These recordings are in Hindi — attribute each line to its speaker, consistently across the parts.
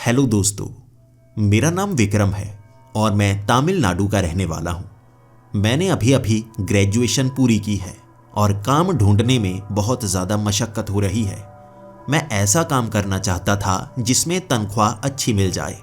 Speaker 1: हेलो दोस्तों, मेरा नाम विक्रम है और मैं तमिलनाडु का रहने वाला हूँ। मैंने अभी अभी ग्रेजुएशन पूरी की है और काम ढूंढने में बहुत ज़्यादा मशक्क़त हो रही है। मैं ऐसा काम करना चाहता था जिसमें तनख्वाह अच्छी मिल जाए,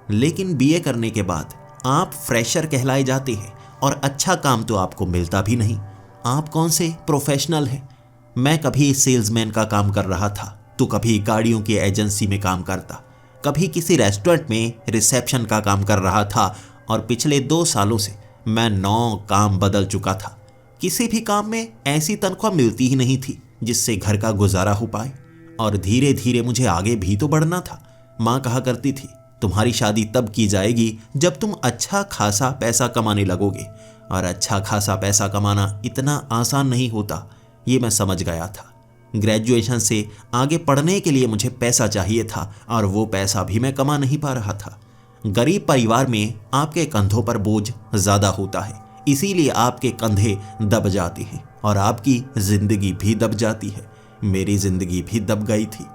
Speaker 1: लेकिन बीए करने के बाद आप फ्रेशर कहलाए जाते हैं और अच्छा काम तो आपको मिलता भी नहीं। आप कौन से प्रोफेशनल हैं? मैं कभी सेल्समैन का काम कर रहा था तो कभी गाड़ियों की एजेंसी में काम करता, कभी किसी रेस्टोरेंट में रिसेप्शन का काम कर रहा था और पिछले 2 सालों से मैं 9 काम बदल चुका था। किसी भी काम में ऐसी तनख्वाह मिलती ही नहीं थी जिससे घर का गुजारा हो पाए और धीरे धीरे मुझे आगे भी तो बढ़ना था। माँ कहा करती थी, तुम्हारी शादी तब की जाएगी जब तुम अच्छा खासा पैसा कमाने लगोगे, और अच्छा खासा पैसा कमाना इतना आसान नहीं होता, ये मैं समझ गया था। ग्रेजुएशन से आगे पढ़ने के लिए मुझे पैसा चाहिए था और वो पैसा भी मैं कमा नहीं पा रहा था। गरीब परिवार में आपके कंधों पर बोझ ज़्यादा होता है, इसीलिए आपके कंधे दब जाते हैं और आपकी ज़िंदगी भी दब जाती है। मेरी ज़िंदगी भी दब गई थी।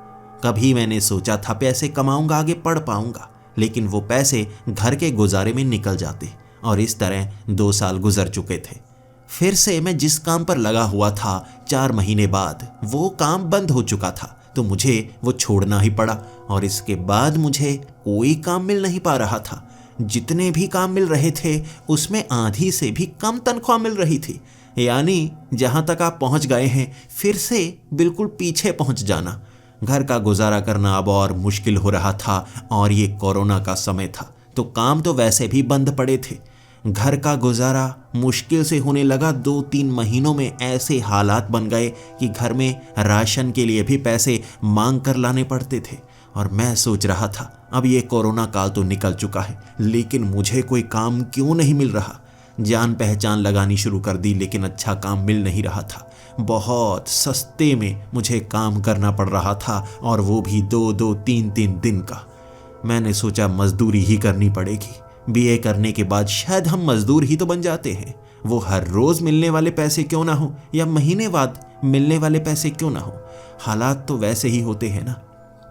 Speaker 1: कभी मैंने सोचा था पैसे कमाऊंगा, आगे पढ़ पाऊंगा, लेकिन वो पैसे घर के गुजारे में निकल जाते और इस तरह 2 साल गुजर चुके थे। फिर से मैं जिस काम पर लगा हुआ था, 4 महीने बाद वो काम बंद हो चुका था, तो मुझे वो छोड़ना ही पड़ा और इसके बाद मुझे कोई काम मिल नहीं पा रहा था। जितने भी काम मिल रहे थे उसमें आधी से भी कम तनख्वाह मिल रही थी। यानी जहाँ तक आप पहुँच गए हैं फिर से बिल्कुल पीछे पहुँच जाना। घर का गुजारा करना अब और मुश्किल हो रहा था और ये कोरोना का समय था, तो काम तो वैसे भी बंद पड़े थे। घर का गुजारा मुश्किल से होने लगा। 2-3 महीनों में ऐसे हालात बन गए कि घर में राशन के लिए भी पैसे मांग कर लाने पड़ते थे। और मैं सोच रहा था, अब ये कोरोना काल तो निकल चुका है, लेकिन मुझे कोई काम क्यों नहीं मिल रहा। जान पहचान लगानी शुरू कर दी, लेकिन अच्छा काम मिल नहीं रहा था। बहुत सस्ते में मुझे काम करना पड़ रहा था और वो भी 2-2, 3-3 दिन का। मैंने सोचा मजदूरी ही करनी पड़ेगी। बीए करने के बाद शायद हम मजदूर ही तो बन जाते हैं। वो हर रोज मिलने वाले पैसे क्यों ना हो या महीने बाद मिलने वाले पैसे क्यों ना हो, हालात तो वैसे ही होते हैं ना।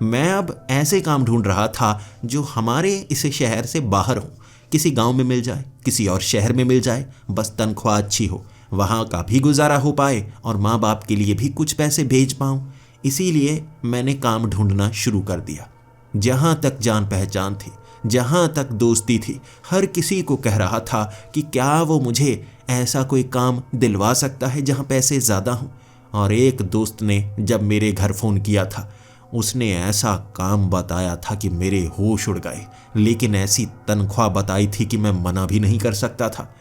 Speaker 1: मैं अब ऐसे काम ढूंढ रहा था जो हमारे इस शहर से बाहर हो, किसी गांव में मिल जाए, किसी और शहर में मिल जाए, बस तनख्वाह अच्छी हो, वहाँ का भी गुजारा हो पाए और माँ बाप के लिए भी कुछ पैसे भेज पाऊँ। इसीलिए मैंने काम ढूंढना शुरू कर दिया। जहाँ तक जान पहचान थी, जहाँ तक दोस्ती थी, हर किसी को कह रहा था कि क्या वो मुझे ऐसा कोई काम दिलवा सकता है जहाँ पैसे ज़्यादा हों। और एक दोस्त ने जब मेरे घर फ़ोन किया था, उसने ऐसा काम बताया था कि मेरे होश उड़ गए, लेकिन ऐसी तनख्वाह बताई थी कि मैं मना भी नहीं कर सकता था।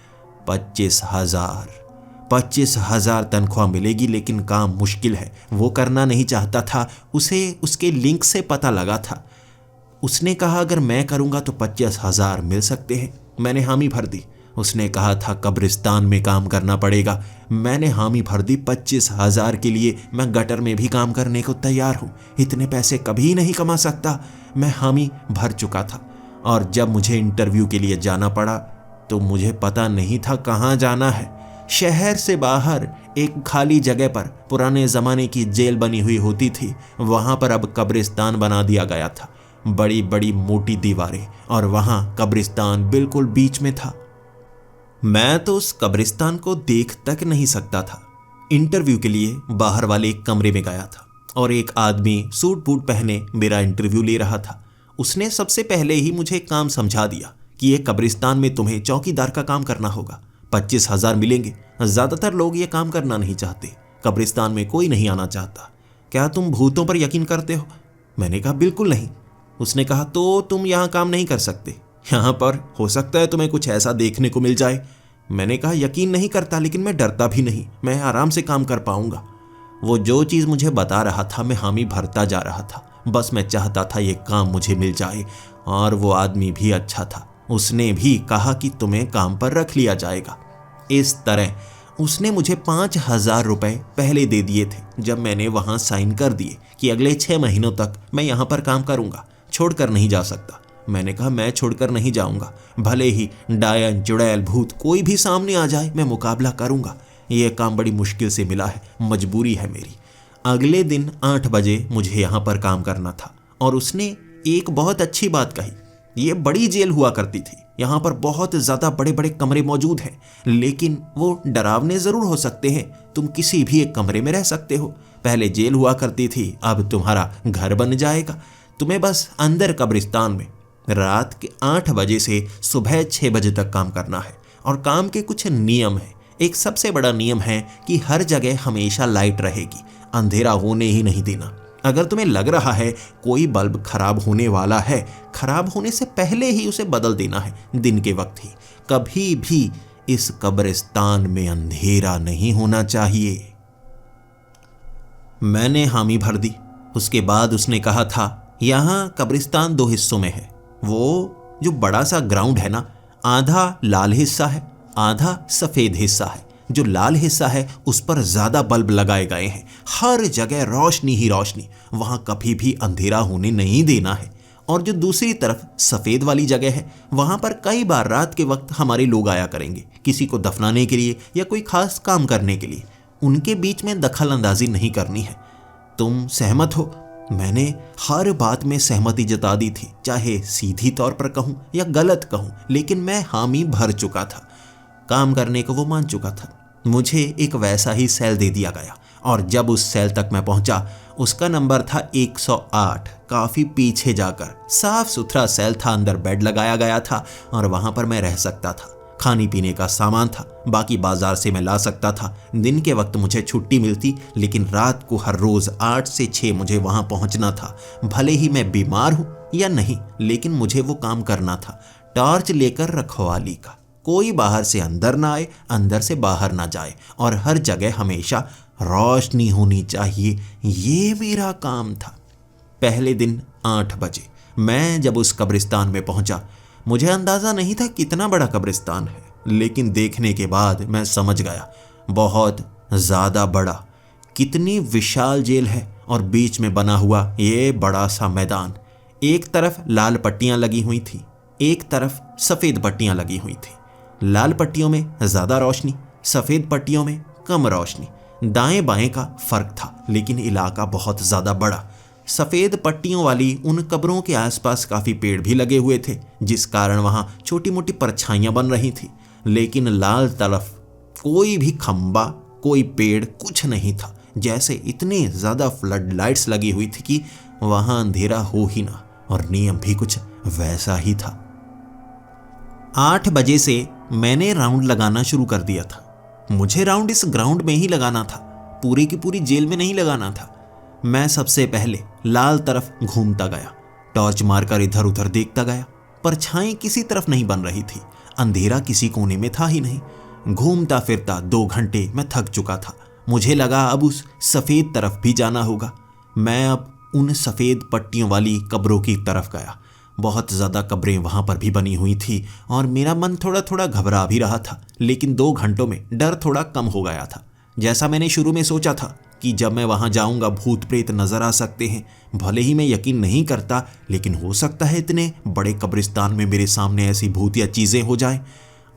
Speaker 1: 25,000 तनख्वाह मिलेगी, लेकिन काम मुश्किल है। वो करना नहीं चाहता था, उसे उसके लिंक से पता लगा था। उसने कहा अगर मैं करूंगा तो 25,000 मिल सकते हैं। मैंने हामी भर दी। उसने कहा था कब्रिस्तान में काम करना पड़ेगा। मैंने हामी भर दी। 25,000 के लिए मैं गटर में भी काम करने को तैयार हूँ। इतने पैसे कभी नहीं कमा सकता। मैं हामी भर चुका था और जब मुझे इंटरव्यू के लिए जाना पड़ा तो मुझे पता नहीं था कहाँ जाना है। शहर से बाहर एक खाली जगह पर पुराने ज़माने की जेल बनी हुई होती थी, वहाँ पर अब कब्रिस्तान बना दिया गया था। बड़ी बड़ी मोटी दीवारें और वहां कब्रिस्तान बिल्कुल बीच में था। मैं तो उस कब्रिस्तान को देख तक नहीं सकता था। इंटरव्यू के लिए बाहर वाले एक कमरे में गया था और एक आदमी सूट बूट पहने मेरा इंटरव्यू ले रहा था। उसने सबसे पहले ही मुझे काम समझा दिया कि ये कब्रिस्तान में तुम्हें चौकीदार का काम करना होगा, 25,000 मिलेंगे। ज़्यादातर लोग ये काम करना नहीं चाहते, कब्रिस्तान में कोई नहीं आना चाहता। क्या तुम भूतों पर यकीन करते हो? मैंने कहा बिल्कुल नहीं। उसने कहा तो तुम यहाँ काम नहीं कर सकते, यहाँ पर हो सकता है तुम्हें कुछ ऐसा देखने को मिल जाए। मैंने कहा यकीन नहीं करता, लेकिन मैं डरता भी नहीं, मैं आराम से काम कर पाऊंगा। वो जो चीज़ मुझे बता रहा था मैं हामी भरता जा रहा था। बस मैं चाहता था ये काम मुझे मिल जाए। और वो आदमी भी अच्छा था, उसने भी कहा कि तुम्हें काम पर रख लिया जाएगा। इस तरह उसने मुझे 5,000 रुपये पहले दे दिए थे जब मैंने वहाँ साइन कर दिए कि अगले 6 महीनों तक मैं यहाँ पर काम करूँगा, छोड़कर नहीं जा सकता। मैंने कहा मैं छोड़कर नहीं जाऊंगा, भले ही डायन चुड़ैल भूत कोई भी सामने आ जाए, मैं मुकाबला करूंगा। यह काम बड़ी मुश्किल से मिला है, मजबूरी है मेरी। अगले दिन 8 बजे मुझे यहाँ पर काम करना था और उसने एक बहुत अच्छी बात कही। ये बड़ी जेल हुआ करती थी, यहाँ पर बहुत ज़्यादा बड़े बड़े कमरे मौजूद हैं, लेकिन वो डरावने ज़रूर हो सकते हैं। तुम किसी भी एक कमरे में रह सकते हो। पहले जेल हुआ करती थी, अब तुम्हारा घर बन जाएगा। तुम्हें बस अंदर कब्रिस्तान में रात के 8 बजे से सुबह 6 बजे तक काम करना है। और काम के कुछ नियम हैं। एक सबसे बड़ा नियम है कि हर जगह हमेशा लाइट रहेगी, अंधेरा होने ही नहीं देना। अगर तुम्हें लग रहा है कोई बल्ब खराब होने वाला है, खराब होने से पहले ही उसे बदल देना है, दिन के वक्त ही। कभी भी इस कब्रिस्तान में अंधेरा नहीं होना चाहिए। मैंने हामी भर दी। उसके बाद उसने कहा था, यहाँ कब्रिस्तान 2 हिस्सों में है। वो जो बड़ा सा ग्राउंड है ना, आधा लाल हिस्सा है, आधा सफ़ेद हिस्सा है। जो लाल हिस्सा है उस पर ज़्यादा बल्ब लगाए गए हैं, हर जगह रोशनी ही रोशनी, वहाँ कभी भी अंधेरा होने नहीं देना है। और जो दूसरी तरफ सफ़ेद वाली जगह है, वहाँ पर कई बार रात के वक्त हमारे लोग आया करेंगे, किसी को दफनाने के लिए या कोई खास काम करने के लिए। उनके बीच में दखल अंदाजी नहीं करनी है। तुम सहमत हो? मैंने हर बात में सहमति जता दी थी, चाहे सीधी तौर पर कहूँ या गलत कहूँ, लेकिन मैं हामी भर चुका था। काम करने को वो मान चुका था। मुझे एक वैसा ही सेल दे दिया गया, और जब उस सेल तक मैं पहुंचा, उसका नंबर था 108। काफ़ी पीछे जाकर साफ सुथरा सेल था, अंदर बेड लगाया गया था और वहाँ पर मैं रह सकता था। खाने पीने का सामान था, बाकी बाजार से मैं ला सकता था। दिन के वक्त मुझे छुट्टी मिलती, लेकिन रात को हर रोज़ 8 से 6 मुझे वहाँ पहुँचना था। भले ही मैं बीमार हूँ या नहीं, लेकिन मुझे वो काम करना था। टॉर्च लेकर रखवाली का, कोई बाहर से अंदर ना आए, अंदर से बाहर ना जाए, और हर जगह हमेशा रोशनी होनी चाहिए। ये मेरा काम था। पहले दिन 8 बजे मैं जब उस कब्रिस्तान में पहुंचा, मुझे अंदाज़ा नहीं था कितना बड़ा कब्रिस्तान है, लेकिन देखने के बाद मैं समझ गया, बहुत ज़्यादा बड़ा। कितनी विशाल जेल है, और बीच में बना हुआ ये बड़ा सा मैदान। एक तरफ लाल पट्टियाँ लगी हुई थी, एक तरफ सफ़ेद पट्टियाँ लगी हुई थी। लाल पट्टियों में ज़्यादा रोशनी, सफ़ेद पट्टियों में कम रोशनी। दाएं बाएं का फ़र्क था, लेकिन इलाका बहुत ज़्यादा बड़ा। सफ़ेद पट्टियों वाली उन कब्रों के आसपास काफ़ी पेड़ भी लगे हुए थे, जिस कारण वहाँ छोटी मोटी परछाइयाँ बन रही थी। लेकिन लाल तरफ कोई भी खंबा, कोई पेड़, कुछ नहीं था। जैसे इतने ज़्यादा फ्लड लाइट्स लगी हुई थी कि वहाँ अंधेरा हो ही ना। और नियम भी कुछ वैसा ही था। 8 बजे से मैंने राउंड लगाना शुरू कर दिया था। मुझे राउंड इस ग्राउंड में ही लगाना था, पूरी की पूरी जेल में नहीं लगाना था। मैं सबसे पहले लाल तरफ घूमता गया, टॉर्च मारकर इधर उधर देखता गया। परछाई किसी तरफ नहीं बन रही थी, अंधेरा किसी कोने में था ही नहीं। घूमता फिरता 2 घंटे मैं थक चुका था। मुझे लगा अब उस सफ़ेद तरफ भी जाना होगा। मैं अब उन सफ़ेद पट्टियों वाली कब्रों की तरफ गया। बहुत ज़्यादा कब्रें वहाँ पर भी बनी हुई थी, और मेरा मन थोड़ा थोड़ा घबरा भी रहा था। लेकिन 2 घंटों में डर थोड़ा कम हो गया था। जैसा मैंने शुरू में सोचा था कि जब मैं वहाँ जाऊँगा भूत प्रेत नज़र आ सकते हैं। भले ही मैं यकीन नहीं करता, लेकिन हो सकता है इतने बड़े कब्रिस्तान में मेरे सामने ऐसी भूतिया चीज़ें हो जाएं।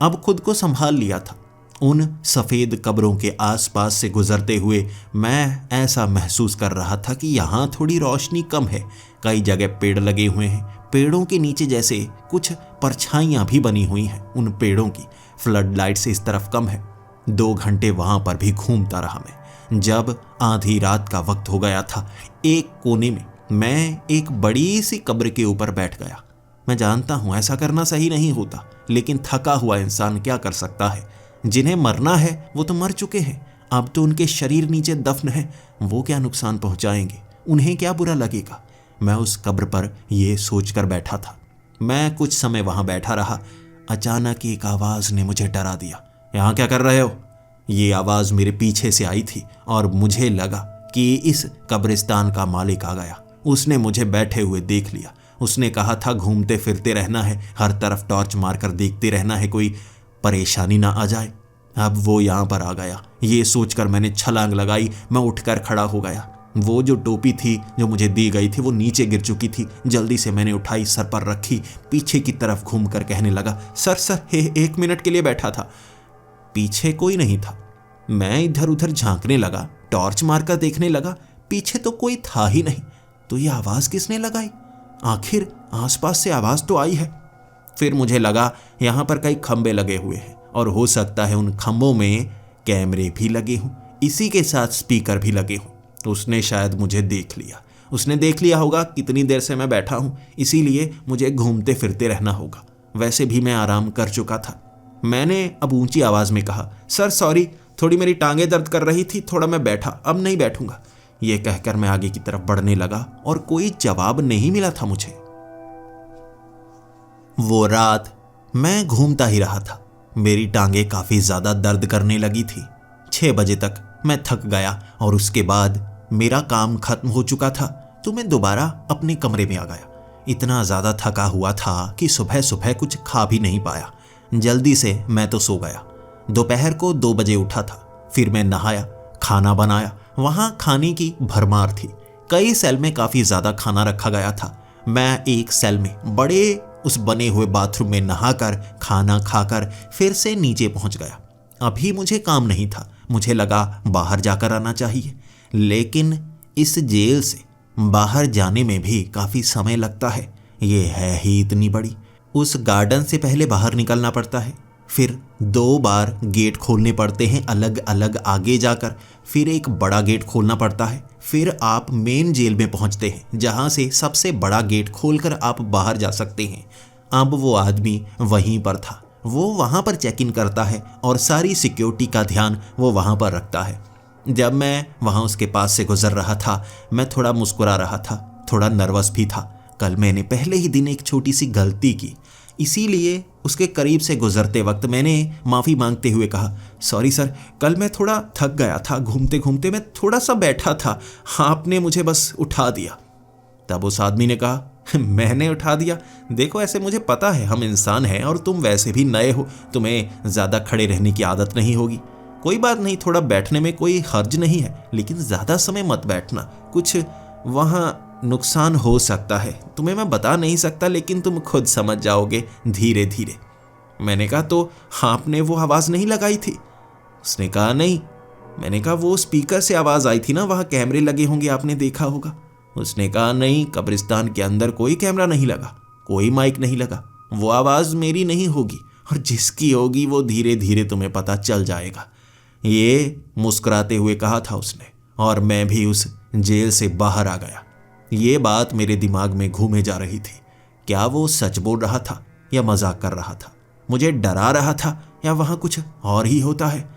Speaker 1: अब खुद को संभाल लिया था। उन सफ़ेद कब्रों के आसपास से गुजरते हुए मैं ऐसा महसूस कर रहा था कि यहाँ थोड़ी रोशनी कम है। कई जगह पेड़ लगे हुए हैं, पेड़ों के नीचे जैसे कुछ परछाइयाँ भी बनी हुई हैं उन पेड़ों की। फ्लड लाइट से इस तरफ कम है। 2 घंटे वहाँ पर भी घूमता रहा मैं। जब आधी रात का वक्त हो गया था, एक कोने में मैं एक बड़ी सी कब्र के ऊपर बैठ गया। मैं जानता हूँ ऐसा करना सही नहीं होता, लेकिन थका हुआ इंसान क्या कर सकता है। जिन्हें मरना है वो तो मर चुके हैं, अब तो उनके शरीर नीचे दफन है, वो क्या नुकसान पहुँचाएंगे, उन्हें क्या बुरा लगेगा। मैं उस कब्र पर यह सोचकर बैठा था। मैं कुछ समय वहाँ बैठा रहा। अचानक एक आवाज़ ने मुझे डरा दिया। यहाँ क्या कर रहे हो? ये आवाज़ मेरे पीछे से आई थी, और मुझे लगा कि इस कब्रिस्तान का मालिक आ गया। उसने मुझे बैठे हुए देख लिया। उसने कहा था घूमते फिरते रहना है, हर तरफ टॉर्च मारकर देखते रहना है, कोई परेशानी ना आ जाए। अब वो यहाँ पर आ गया। ये सोचकर मैंने छलांग लगाई। मैं उठकर खड़ा हो गया। वो जो टोपी थी जो मुझे दी गई थी वो नीचे गिर चुकी थी। जल्दी से मैंने उठाई, सर पर रखी, पीछे की तरफ घूमकर कहने लगा, सर हे 1 मिनट के लिए बैठा था। पीछे कोई नहीं था। मैं इधर उधर झांकने लगा, टॉर्च मारकर देखने लगा, पीछे तो कोई था ही नहीं। तो ये आवाज़ किसने लगाई? आखिर आसपास से आवाज़ तो आई है। फिर मुझे लगा यहाँ पर कई खंबे लगे हुए हैं और हो सकता है उन खंभों में कैमरे भी लगे हों, इसी के साथ स्पीकर भी लगे हों। तो उसने शायद मुझे देख लिया। उसने देख लिया होगा कितनी देर से मैं बैठा हूँ, इसीलिए मुझे घूमते फिरते रहना होगा। वैसे भी मैं आराम कर चुका था। मैंने अब ऊंची आवाज़ में कहा, सर सॉरी, थोड़ी मेरी टांगें दर्द कर रही थी, थोड़ा मैं बैठा, अब नहीं बैठूंगा। ये कहकर मैं आगे की तरफ बढ़ने लगा और कोई जवाब नहीं मिला था मुझे। वो रात मैं घूमता ही रहा था। मेरी टांगें काफ़ी ज़्यादा दर्द करने लगी थी। 6 बजे तक मैं थक गया और उसके बाद मेरा काम खत्म हो चुका था, तो मैं दोबारा अपने कमरे में आ गया। इतना ज़्यादा थका हुआ था कि सुबह सुबह कुछ खा भी नहीं पाया। जल्दी से मैं तो सो गया। दोपहर को 2 बजे उठा था। फिर मैं नहाया, खाना बनाया। वहाँ खाने की भरमार थी। कई सेल में काफ़ी ज़्यादा खाना रखा गया था। मैं एक सेल में बड़े उस बने हुए बाथरूम में नहाकर खाना खाकर फिर से नीचे पहुँच गया। अभी मुझे काम नहीं था। मुझे लगा बाहर जाकर आना चाहिए, लेकिन इस जेल से बाहर जाने में भी काफ़ी समय लगता है। ये है ही इतनी बड़ी। उस गार्डन से पहले बाहर निकलना पड़ता है, फिर 2 बार गेट खोलने पड़ते हैं अलग अलग आगे जाकर, फिर एक बड़ा गेट खोलना पड़ता है, फिर आप मेन जेल में पहुंचते हैं जहां से सबसे बड़ा गेट खोलकर आप बाहर जा सकते हैं। अब वो आदमी वहीं पर था। वो वहां पर चेक इन करता है और सारी सिक्योरिटी का ध्यान वो वहां पर रखता है। जब मैं वहां उसके पास से गुजर रहा था, मैं थोड़ा मुस्कुरा रहा था, थोड़ा नर्वस भी था। कल मैंने पहले ही दिन एक छोटी सी गलती की, इसीलिए उसके करीब से गुजरते वक्त मैंने माफ़ी मांगते हुए कहा, सॉरी सर, कल मैं थोड़ा थक गया था, घूमते घूमते मैं थोड़ा सा बैठा था, आपने मुझे बस उठा दिया। तब उस आदमी ने कहा, मैंने उठा दिया? देखो, ऐसे मुझे पता है हम इंसान हैं और तुम वैसे भी नए हो, तुम्हें ज़्यादा खड़े रहने की आदत नहीं होगी। कोई बात नहीं, थोड़ा बैठने में कोई हर्ज नहीं है, लेकिन ज़्यादा समय मत बैठना, कुछ वहाँ नुकसान हो सकता है। तुम्हें मैं बता नहीं सकता, लेकिन तुम खुद समझ जाओगे धीरे धीरे। मैंने कहा, तो आपने वो आवाज़ नहीं लगाई थी? उसने कहा, नहीं। मैंने कहा, वो स्पीकर से आवाज़ आई थी ना, वहाँ कैमरे लगे होंगे, आपने देखा होगा। उसने कहा, नहीं, कब्रिस्तान के अंदर कोई कैमरा नहीं लगा, कोई माइक नहीं लगा, वो आवाज़ मेरी नहीं होगी, और जिसकी होगी वो धीरे धीरे तुम्हें पता चल जाएगा। ये मुस्कुराते हुए कहा था उसने, और मैं भी उस जेल से बाहर आ गया। ये बात मेरे दिमाग में घूमे जा रही थी। क्या वो सच बोल रहा था या मजाक कर रहा था? मुझे डरा रहा था या वहाँ कुछ और ही होता है?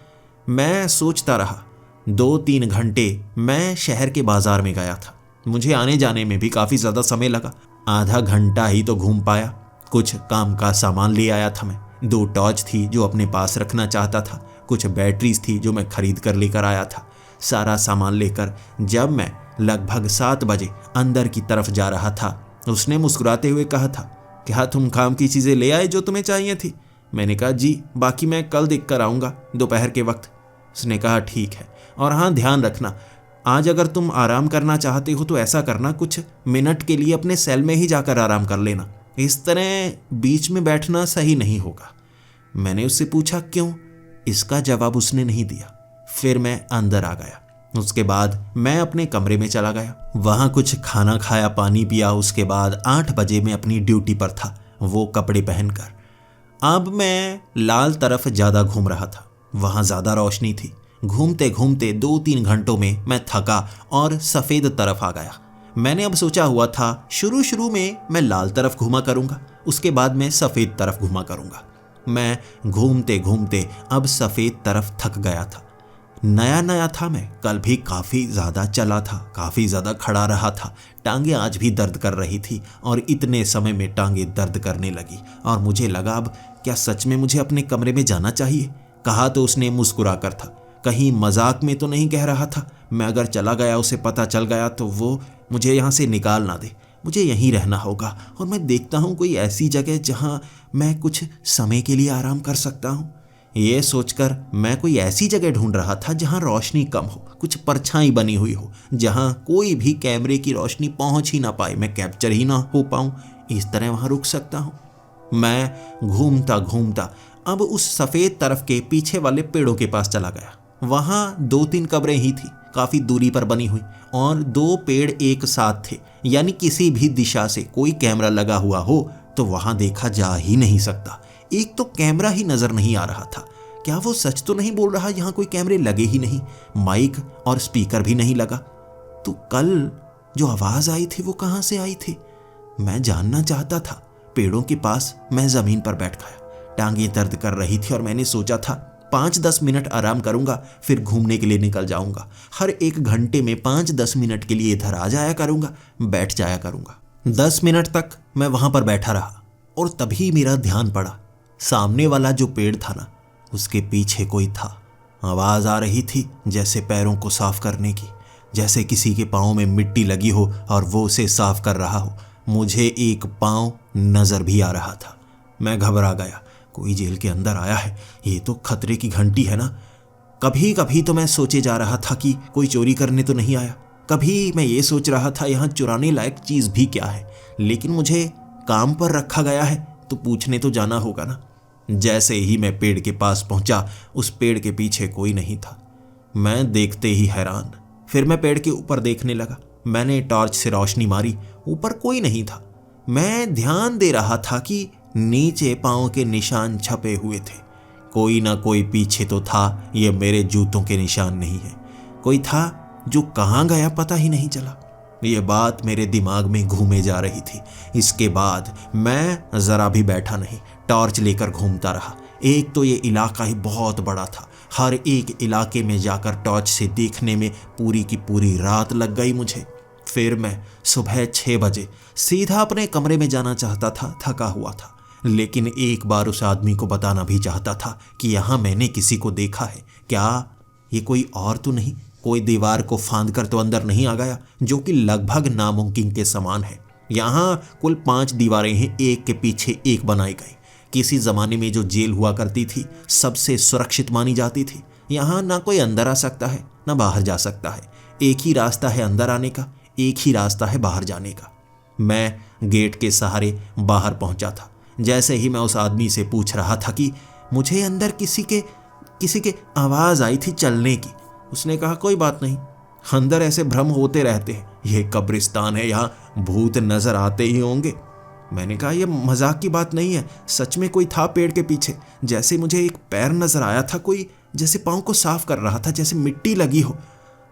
Speaker 1: मैं सोचता रहा। 2-3 घंटे मैं शहर के बाजार में गया था। मुझे आने जाने में भी काफ़ी ज़्यादा समय लगा। आधा घंटा ही तो घूम पाया। कुछ काम का सामान ले आया था मैं। 2 टॉर्च थी जो अपने पास रखना चाहता था, कुछ बैटरीज थी जो मैं खरीद कर लेकर आया था। सारा सामान लेकर जब मैं लगभग 7 बजे अंदर की तरफ जा रहा था, उसने मुस्कुराते हुए कहा था, क्या तुम काम की चीज़ें ले आए जो तुम्हें चाहिए थी? मैंने कहा, जी, बाकी मैं कल देख कर आऊँगा दोपहर के वक्त। उसने कहा, ठीक है, और हाँ, ध्यान रखना, आज अगर तुम आराम करना चाहते हो तो ऐसा करना, कुछ मिनट के लिए अपने सेल में ही जाकर आराम कर लेना, इस तरह बीच में बैठना सही नहीं होगा। मैंने उससे पूछा, क्यों? इसका जवाब उसने नहीं दिया। फिर मैं अंदर आ गया। उसके बाद मैं अपने कमरे में चला गया। वहाँ कुछ खाना खाया, पानी पिया। उसके बाद 8 बजे मैं अपनी ड्यूटी पर था, वो कपड़े पहनकर। अब मैं लाल तरफ ज़्यादा घूम रहा था, वहाँ ज़्यादा रोशनी थी। घूमते घूमते 2-3 घंटों में मैं थका और सफ़ेद तरफ आ गया। मैंने अब सोचा हुआ था शुरू में मैं लाल तरफ घूमा करूँगा, उसके बाद मैं सफ़ेद तरफ घूमा करूँगा। मैं घूमते घूमते अब सफ़ेद तरफ थक गया था। नया नया था मैं, कल भी काफ़ी ज़्यादा चला था, काफ़ी ज़्यादा खड़ा रहा था। टांगें आज भी दर्द कर रही थी और इतने समय में टांगें दर्द करने लगी और मुझे लगा, अब क्या सच में मुझे अपने कमरे में जाना चाहिए? कहा तो उसने मुस्कुरा कर था, कहीं मजाक में तो नहीं कह रहा था। मैं अगर चला गया, उसे पता चल गया तो वो मुझे यहाँ से निकाल ना दे। मुझे यहीं रहना होगा और मैं देखता हूँ कोई ऐसी जगह जहाँ मैं कुछ समय के लिए आराम कर सकता हूँ। ये सोचकर मैं कोई ऐसी जगह ढूंढ रहा था जहाँ रोशनी कम हो, कुछ परछाई बनी हुई हो, जहाँ कोई भी कैमरे की रोशनी पहुँच ही ना पाए, मैं कैप्चर ही ना हो पाऊँ। इस तरह वहाँ रुक सकता हूँ। मैं घूमता घूमता अब उस सफ़ेद तरफ के पीछे वाले पेड़ों के पास चला गया। वहाँ 2-3 कब्रें ही थी। काफ़ी दूरी पर बनी हुई, और 2 पेड़ एक साथ थे, यानी किसी भी दिशा से कोई कैमरा लगा हुआ हो तो वहां देखा जा ही नहीं सकता। एक तो कैमरा ही नजर नहीं आ रहा था। क्या वो सच तो नहीं बोल रहा, यहाँ कोई कैमरे लगे ही नहीं, माइक और स्पीकर भी नहीं लगा? तो कल जो आवाज आई थी वो कहां से आई थी? मैं जानना चाहता था। पेड़ों के पास मैं जमीन पर बैठ गया। टांगें दर्द कर रही थी और मैंने सोचा था 5-10 मिनट आराम करूंगा, फिर घूमने के लिए निकल जाऊंगा। हर 1 घंटे में 5-10 मिनट के लिए इधर आ जाया करूंगा, बैठ जाया करूंगा। 10 मिनट तक मैं वहां पर बैठा रहा और तभी मेरा ध्यान पड़ा, सामने वाला जो पेड़ था ना, उसके पीछे कोई था। आवाज आ रही थी जैसे पैरों को साफ करने की, जैसे किसी के पाँव में मिट्टी लगी हो और वो उसे साफ कर रहा हो। मुझे एक पाँव नजर भी आ रहा था। मैं घबरा गया, कोई जेल के अंदर आया है, ये तो खतरे की घंटी है ना। कभी कभी तो मैं सोचे जा रहा था कि कोई चोरी करने तो नहीं आया, कभी मैं ये सोच रहा था यहाँ चुराने लायक चीज भी क्या है, लेकिन मुझे काम पर रखा गया है तो पूछने तो जाना होगा ना। जैसे ही मैं पेड़ के पास पहुंचा, उस पेड़ के पीछे कोई नहीं था। मैं देखते ही हैरान, फिर मैं पेड़ के ऊपर देखने लगा। मैंने टॉर्च से रोशनी मारी, ऊपर कोई नहीं था। मैं ध्यान दे रहा था कि नीचे पांव के निशान छपे हुए थे। कोई ना कोई पीछे तो था, ये मेरे जूतों के निशान नहीं है। कोई था जो कहाँ गया पता ही नहीं चला। ये बात मेरे दिमाग में घूमे जा रही थी। इसके बाद मैं जरा भी बैठा नहीं, टॉर्च लेकर घूमता रहा। एक तो ये इलाका ही बहुत बड़ा था, हर एक इलाके में जाकर टॉर्च से देखने में पूरी की पूरी रात लग गई मुझे। फिर मैं सुबह 6 बजे सीधा अपने कमरे में जाना चाहता था, थका हुआ था, लेकिन एक बार उस आदमी को बताना भी चाहता था कि यहाँ मैंने किसी को देखा है। क्या ये कोई और तो नहीं, कोई दीवार को फांद कर तो अंदर नहीं आ गया, जो कि लगभग नामुमकिन के समान है। यहाँ कुल 5 दीवारें हैं, एक के पीछे एक बनाई गई। किसी जमाने में जो जेल हुआ करती थी, सबसे सुरक्षित मानी जाती थी। यहाँ ना कोई अंदर आ सकता है ना बाहर जा सकता है। एक ही रास्ता है अंदर आने का, एक ही रास्ता है बाहर जाने का। मैं गेट के सहारे बाहर पहुंचा था। जैसे ही मैं उस आदमी से पूछ रहा था कि मुझे अंदर किसी के आवाज आई थी चलने की, उसने कहा कोई बात नहीं, अंदर ऐसे भ्रम होते रहते हैं, यह कब्रिस्तान है, यहाँ भूत नजर आते ही होंगे। मैंने कहा यह मजाक की बात नहीं है, सच में कोई था पेड़ के पीछे। जैसे मुझे एक पैर नजर आया था, कोई जैसे पाँव को साफ कर रहा था, जैसे मिट्टी लगी हो।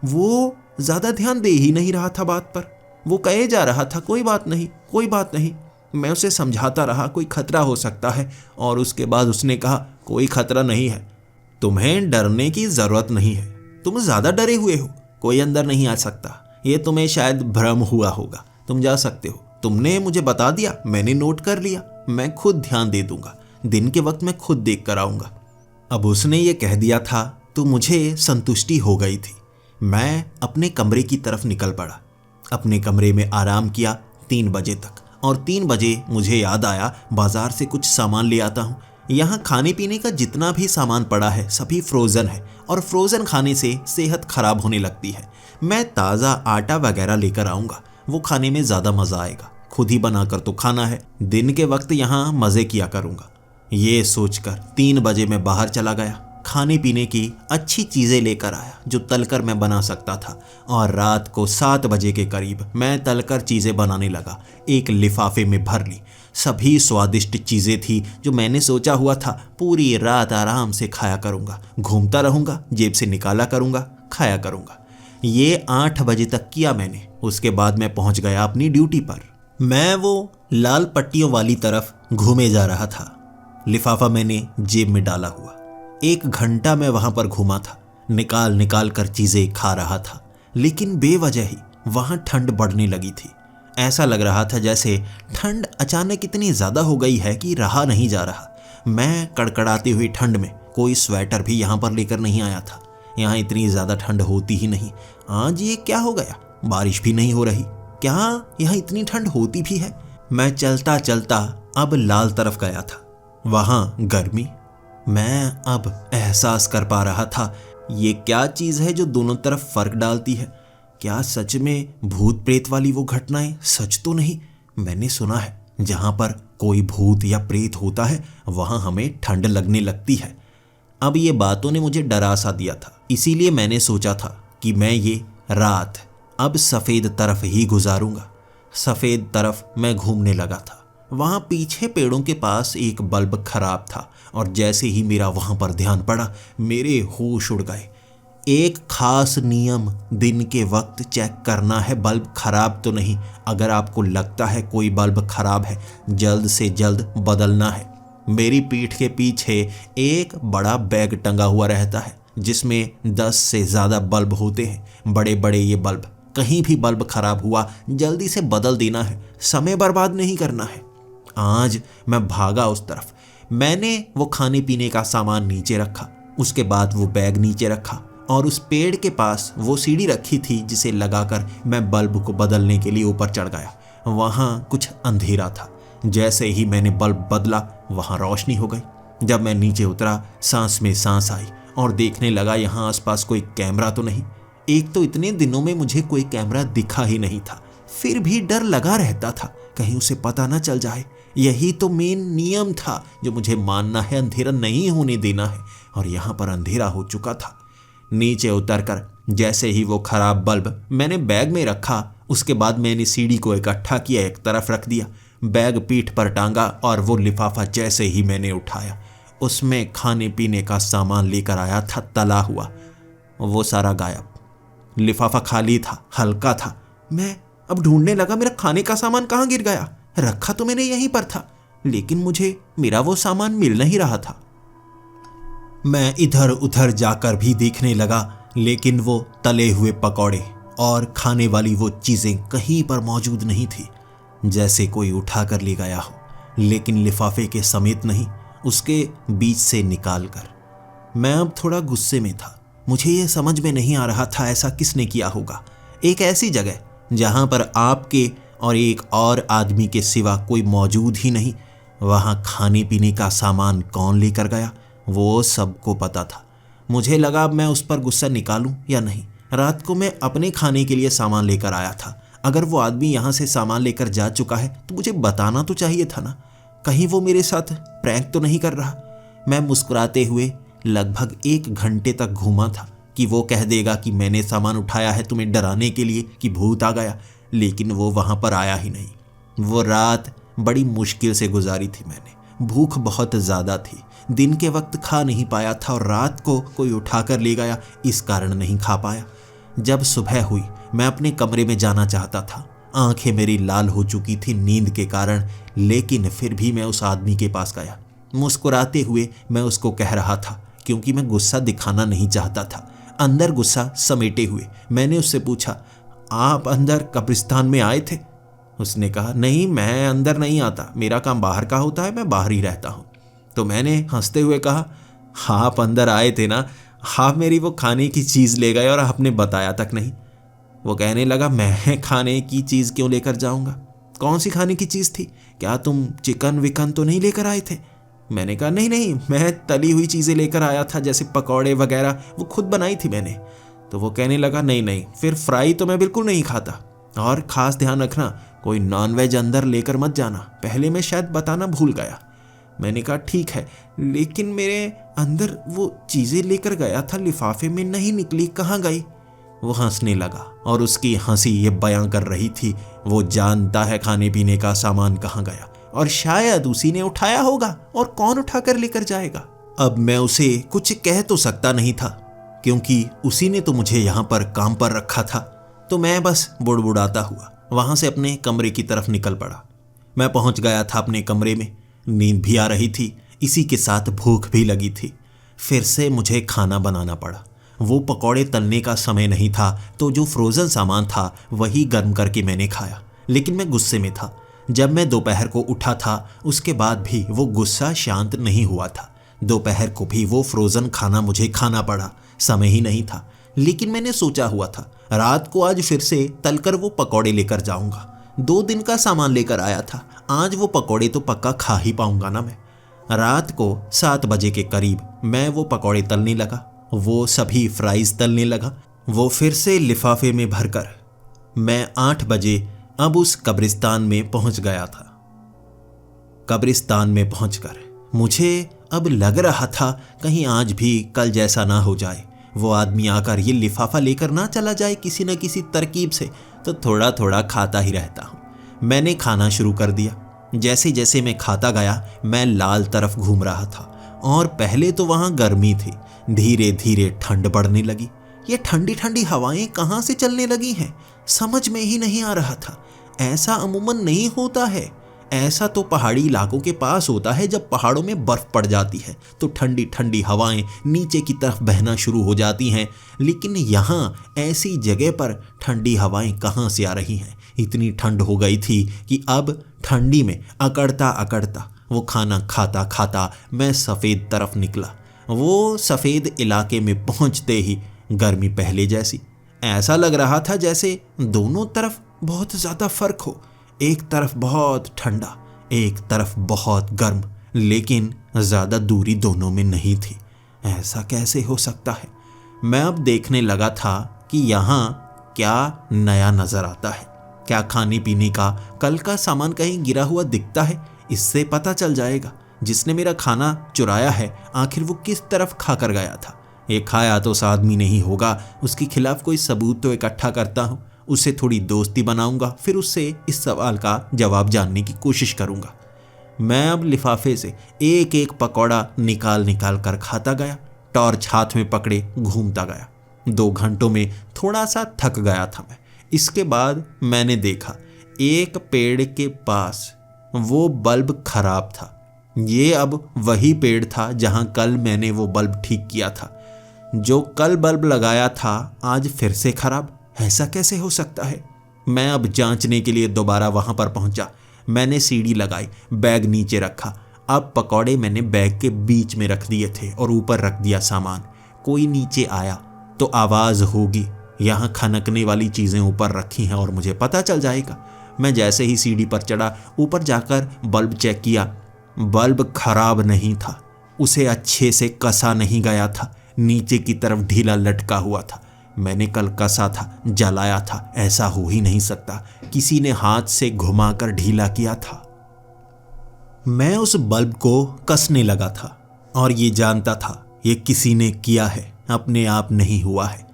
Speaker 1: वो ज्यादा ध्यान दे ही नहीं रहा था बात पर, वो कहे जा रहा था कोई बात नहीं, कोई बात नहीं। मैं उसे समझाता रहा कोई खतरा हो सकता है, और उसके बाद उसने कहा कोई खतरा नहीं है, तुम्हें डरने की जरूरत नहीं है, तुम ज्यादा डरे हुए हो, कोई अंदर नहीं आ सकता, ये तुम्हें शायद भ्रम हुआ होगा, तुम जा सकते हो। तुमने मुझे बता दिया, मैंने नोट कर लिया, मैं खुद ध्यान दे दूंगा, दिन के वक्त मैं खुद देख कर आऊंगा। अब उसने ये कह दिया था तो मुझे संतुष्टि हो गई थी। मैं अपने कमरे की तरफ निकल पड़ा। अपने कमरे में आराम किया 3 बजे तक, और 3 बजे मुझे याद आया बाजार से कुछ सामान ले आता हूँ। यहाँ खाने पीने का जितना भी सामान पड़ा है सभी फ्रोज़न है, और फ्रोज़न खाने से सेहत खराब होने लगती है। मैं ताज़ा आटा वगैरह लेकर आऊँगा, वो खाने में ज़्यादा मज़ा आएगा। खुद ही बनाकर तो खाना है, दिन के वक्त यहाँ मज़े किया करूँगा। ये सोचकर 3 बजे मैं बाहर चला गया। खाने पीने की अच्छी चीज़ें लेकर आया जो तलकर मैं बना सकता था, और रात को 7 बजे के करीब मैं तलकर चीज़ें बनाने लगा। एक लिफाफे में भर ली। सभी स्वादिष्ट चीज़ें थी जो मैंने सोचा हुआ था पूरी रात आराम से खाया करूँगा, घूमता रहूँगा, जेब से निकाला करूँगा, खाया करूँगा। ये 8 बजे तक किया मैंने। उसके बाद मैं पहुँच गया अपनी ड्यूटी पर। मैं वो लाल पट्टियों वाली तरफ घूमे जा रहा था। लिफाफा मैंने जेब में डाला हुआ। 1 घंटा मैं वहां पर घूमा था, निकाल निकाल कर चीजें खा रहा था, लेकिन बेवजह ही वहां ठंड बढ़ने लगी थी। ऐसा लग रहा था जैसे ठंड अचानक इतनी ज्यादा हो गई है कि रहा नहीं जा रहा। मैं कड़कड़ाती हुई ठंड में कोई स्वेटर भी यहाँ पर लेकर नहीं आया था। यहाँ इतनी ज्यादा ठंड होती ही नहीं। आज ये क्या हो गया, बारिश भी नहीं हो रही, क्या यहाँ इतनी ठंड होती भी है? मैं चलता चलता अब लाल तरफ गया था, वहां गर्मी। मैं अब एहसास कर पा रहा था ये क्या चीज़ है जो दोनों तरफ फर्क डालती है। क्या सच में भूत प्रेत वाली वो घटनाएं सच तो नहीं? मैंने सुना है जहां पर कोई भूत या प्रेत होता है वहां हमें ठंड लगने लगती है। अब ये बातों ने मुझे डरा सा दिया था, इसीलिए मैंने सोचा था कि मैं ये रात अब सफ़ेद तरफ ही गुजारूंगा। सफ़ेद तरफ मैं घूमने लगा था। वहाँ पीछे पेड़ों के पास एक बल्ब खराब था और जैसे ही मेरा वहाँ पर ध्यान पड़ा मेरे होश उड़ गए। एक खास नियम, दिन के वक्त चेक करना है बल्ब खराब तो नहीं। अगर आपको लगता है कोई बल्ब खराब है, जल्द से जल्द बदलना है। मेरी पीठ के पीछे एक बड़ा बैग टंगा हुआ रहता है जिसमें 10 से ज़्यादा बल्ब होते हैं, बड़े बड़े ये बल्ब। कहीं भी बल्ब खराब हुआ जल्दी से बदल देना है, समय बर्बाद नहीं करना है। आज मैं भागा उस तरफ। मैंने वो खाने पीने का सामान नीचे रखा, उसके बाद वो बैग नीचे रखा और उस पेड़ के पास वो सीढ़ी रखी थी जिसे लगाकर मैं बल्ब को बदलने के लिए ऊपर चढ़ गया। वहाँ कुछ अंधेरा था। जैसे ही मैंने बल्ब बदला वहाँ रोशनी हो गई। जब मैं नीचे उतरा सांस में सांस आई और देखने लगा यहाँ आसपास कोई कैमरा तो नहीं। एक तो इतने दिनों में मुझे कोई कैमरा दिखा ही नहीं था, फिर भी डर लगा रहता था कहीं उसे पता ना चल जाए। यही तो मेन नियम था जो मुझे मानना है, अंधेरा नहीं होने देना है, और यहाँ पर अंधेरा हो चुका था। नीचे उतरकर जैसे ही वो खराब बल्ब मैंने बैग में रखा, उसके बाद मैंने सीढ़ी को इकट्ठा किया, एक तरफ रख दिया, बैग पीठ पर टांगा और वो लिफाफा जैसे ही मैंने उठाया उसमें खाने पीने का सामान लेकर आया था तला हुआ, वो सारा गायब। लिफाफा खाली था, हल्का था। मैं अब ढूंढने लगा मेरा खाने का सामान कहाँ गिर गया। रखा तो मैंने यहीं पर था, लेकिन मुझे मेरा वो सामान मिल नहीं रहा था। मैं इधर उधर जाकर भी देखने लगा, लेकिन वो तले हुए पकौड़े और खाने वाली वो चीज़ें कहीं पर मौजूद नहीं थी। जैसे कोई उठा कर ले गया हो, लेकिन लिफाफे के समेत नहीं, उसके बीच से निकाल कर। मैं अब थोड़ा गुस्से में था। मुझे ये समझ में नहीं आ रहा था ऐसा किसने किया होगा। एक ऐसी जगह जहाँ पर आपके और एक और आदमी के सिवा कोई मौजूद ही नहीं, वहाँ खाने पीने का सामान कौन लेकर गया वो सबको पता था। मुझे लगा अब मैं उस पर गुस्सा निकालूं या नहीं। रात को मैं अपने खाने के लिए सामान लेकर आया था। अगर वो आदमी यहाँ से सामान लेकर जा चुका है तो मुझे बताना तो चाहिए था ना। कहीं वो मेरे साथ प्रैंक तो नहीं कर रहा। मैं मुस्कुराते हुए लगभग 1 घंटे तक घूमा था कि वो कह देगा कि मैंने सामान उठाया है तुम्हें डराने के लिए कि भूत आ गया, लेकिन वो वहाँ पर आया ही नहीं। वो रात बड़ी मुश्किल से गुजारी थी मैंने। भूख बहुत ज़्यादा थी, दिन के वक्त खा नहीं पाया था और रात को कोई उठा कर ले गया, इस कारण नहीं खा पाया। जब सुबह हुई मैं अपने कमरे में जाना चाहता था। आंखें मेरी लाल हो चुकी थी नींद के कारण, लेकिन फिर भी मैं उस आदमी के पास गया। मुस्कुराते हुए मैं उसको कह रहा था, क्योंकि मैं गुस्सा दिखाना नहीं चाहता था। अंदर गुस्सा समेटे हुए मैंने उससे पूछा, आप अंदर कब्रिस्तान में आए थे? उसने कहा, नहीं मैं अंदर नहीं आता, मेरा काम बाहर का होता है, मैं बाहर ही रहता हूँ। तो मैंने हंसते हुए कहा, आप अंदर आए थे ना, आप मेरी वो खाने की चीज़ ले गए और आपने बताया तक नहीं। वो कहने लगा, मैं खाने की चीज़ क्यों लेकर जाऊंगा? कौन सी खाने की चीज़ थी? क्या तुम चिकन विकन तो नहीं लेकर आए थे? मैंने कहा, नहीं नहीं, मैं तली हुई चीज़ें लेकर आया था, जैसे पकौड़े वगैरह, वो खुद बनाई थी मैंने। तो वो कहने लगा, नहीं नहीं, फिर फ्राई तो मैं बिल्कुल नहीं खाता, और ख़ास ध्यान रखना कोई नॉनवेज अंदर लेकर मत जाना, पहले मैं शायद बताना भूल गया। मैंने कहा, ठीक है, लेकिन मेरे अंदर वो चीज़ें लेकर गया था, लिफाफे में नहीं निकली, कहाँ गई? वो हंसने लगा और उसकी हंसी ये बयां कर रही थी वो जानता है खाने पीने का सामान कहाँ गया, और शायद उसी ने उठाया होगा, और कौन उठा कर लेकर जाएगा। अब मैं उसे कुछ कह तो सकता नहीं था, क्योंकि उसी ने तो मुझे यहाँ पर काम पर रखा था। तो मैं बस बुड़बुड़ाता हुआ वहाँ से अपने कमरे की तरफ निकल पड़ा। मैं पहुँच गया था अपने कमरे में। नींद भी आ रही थी, इसी के साथ भूख भी लगी थी। फिर से मुझे खाना बनाना पड़ा। वो पकौड़े तलने का समय नहीं था, तो जो फ्रोज़न सामान था वही गर्म करके मैंने खाया। लेकिन मैं गुस्से में था। जब मैं दोपहर को उठा था उसके बाद भी वो गुस्सा शांत नहीं हुआ था। दोपहर को भी वो फ्रोज़न खाना मुझे खाना पड़ा, समय ही नहीं था। लेकिन मैंने सोचा हुआ था रात को आज फिर से तलकर वो पकौड़े लेकर जाऊंगा। 2 दिन का सामान लेकर आया था, आज वो पकौड़े तो पक्का खा ही पाऊंगा ना मैं। रात को 7 बजे के करीब मैं वो पकौड़े तलने लगा, वो सभी फ्राइज तलने लगा। वो फिर से लिफाफे में भरकर मैं 8 बजे अब उस कब्रिस्तान में पहुंच गया था। कब्रिस्तान में पहुंचकर मुझे अब लग रहा था कहीं आज भी कल जैसा ना हो जाए। वो आदमी आकर ये लिफाफा लेकर ना चला जाए किसी न किसी तरकीब से, तो थोड़ा थोड़ा खाता ही रहता हूँ। मैंने खाना शुरू कर दिया। जैसे जैसे मैं खाता गया मैं लाल तरफ घूम रहा था और पहले तो वहाँ गर्मी थी, धीरे धीरे ठंड बढ़ने लगी। ये ठंडी ठंडी हवाएं कहाँ से चलने लगी हैं, समझ में ही नहीं आ रहा था। ऐसा अमूमन नहीं होता है। ऐसा तो पहाड़ी इलाकों के पास होता है, जब पहाड़ों में बर्फ पड़ जाती है तो ठंडी ठंडी हवाएं नीचे की तरफ बहना शुरू हो जाती हैं। लेकिन यहाँ ऐसी जगह पर ठंडी हवाएं कहाँ से आ रही हैं। इतनी ठंड हो गई थी कि अब ठंडी में अकड़ता अकड़ता वो खाना खाता खाता मैं सफ़ेद तरफ निकला। वो सफ़ेद इलाके में पहुँचते ही गर्मी पहले जैसी। ऐसा लग रहा था जैसे दोनों तरफ बहुत ज़्यादा फ़र्क हो। एक तरफ बहुत ठंडा, एक तरफ बहुत गर्म, लेकिन ज़्यादा दूरी दोनों में नहीं थी। ऐसा कैसे हो सकता है। मैं अब देखने लगा था कि यहाँ क्या नया नज़र आता है। क्या खाने पीने का कल का सामान कहीं गिरा हुआ दिखता है, इससे पता चल जाएगा। जिसने मेरा खाना चुराया है आखिर वो किस तरफ खा कर गया था। ये खाया तो उस आदमी नहीं होगा। उसके खिलाफ कोई सबूत तो इकट्ठा करता हूँ, उससे थोड़ी दोस्ती बनाऊंगा, फिर उससे इस सवाल का जवाब जानने की कोशिश करूंगा। मैं अब लिफाफे से एक एक पकौड़ा निकाल निकाल कर खाता गया, टॉर्च हाथ में पकड़े घूमता गया। 2 घंटों में थोड़ा सा थक गया था मैं। इसके बाद मैंने देखा एक पेड़ के पास वो बल्ब खराब था। ये अब वही पेड़ था जहां कल मैंने वो बल्ब ठीक किया था। जो कल बल्ब लगाया था आज फिर से खराब। ऐसा कैसे हो सकता है। मैं अब जांचने के लिए दोबारा वहां पर पहुंचा। मैंने सीढ़ी लगाई, बैग नीचे रखा। अब पकौड़े मैंने बैग के बीच में रख दिए थे और ऊपर रख दिया सामान। कोई नीचे आया तो आवाज़ होगी। यहाँ खनकने वाली चीज़ें ऊपर रखी हैं और मुझे पता चल जाएगा। मैं जैसे ही सीढ़ी पर चढ़ा, ऊपर जाकर बल्ब चेक किया। बल्ब खराब नहीं था, उसे अच्छे से कसा नहीं गया था, नीचे की तरफ ढीला लटका हुआ था। मैंने कल कसा था, जलाया था, ऐसा हो ही नहीं सकता। किसी ने हाथ से घुमाकर ढीला किया था। मैं उस बल्ब को कसने लगा था और ये जानता था ये किसी ने किया है, अपने आप नहीं हुआ है।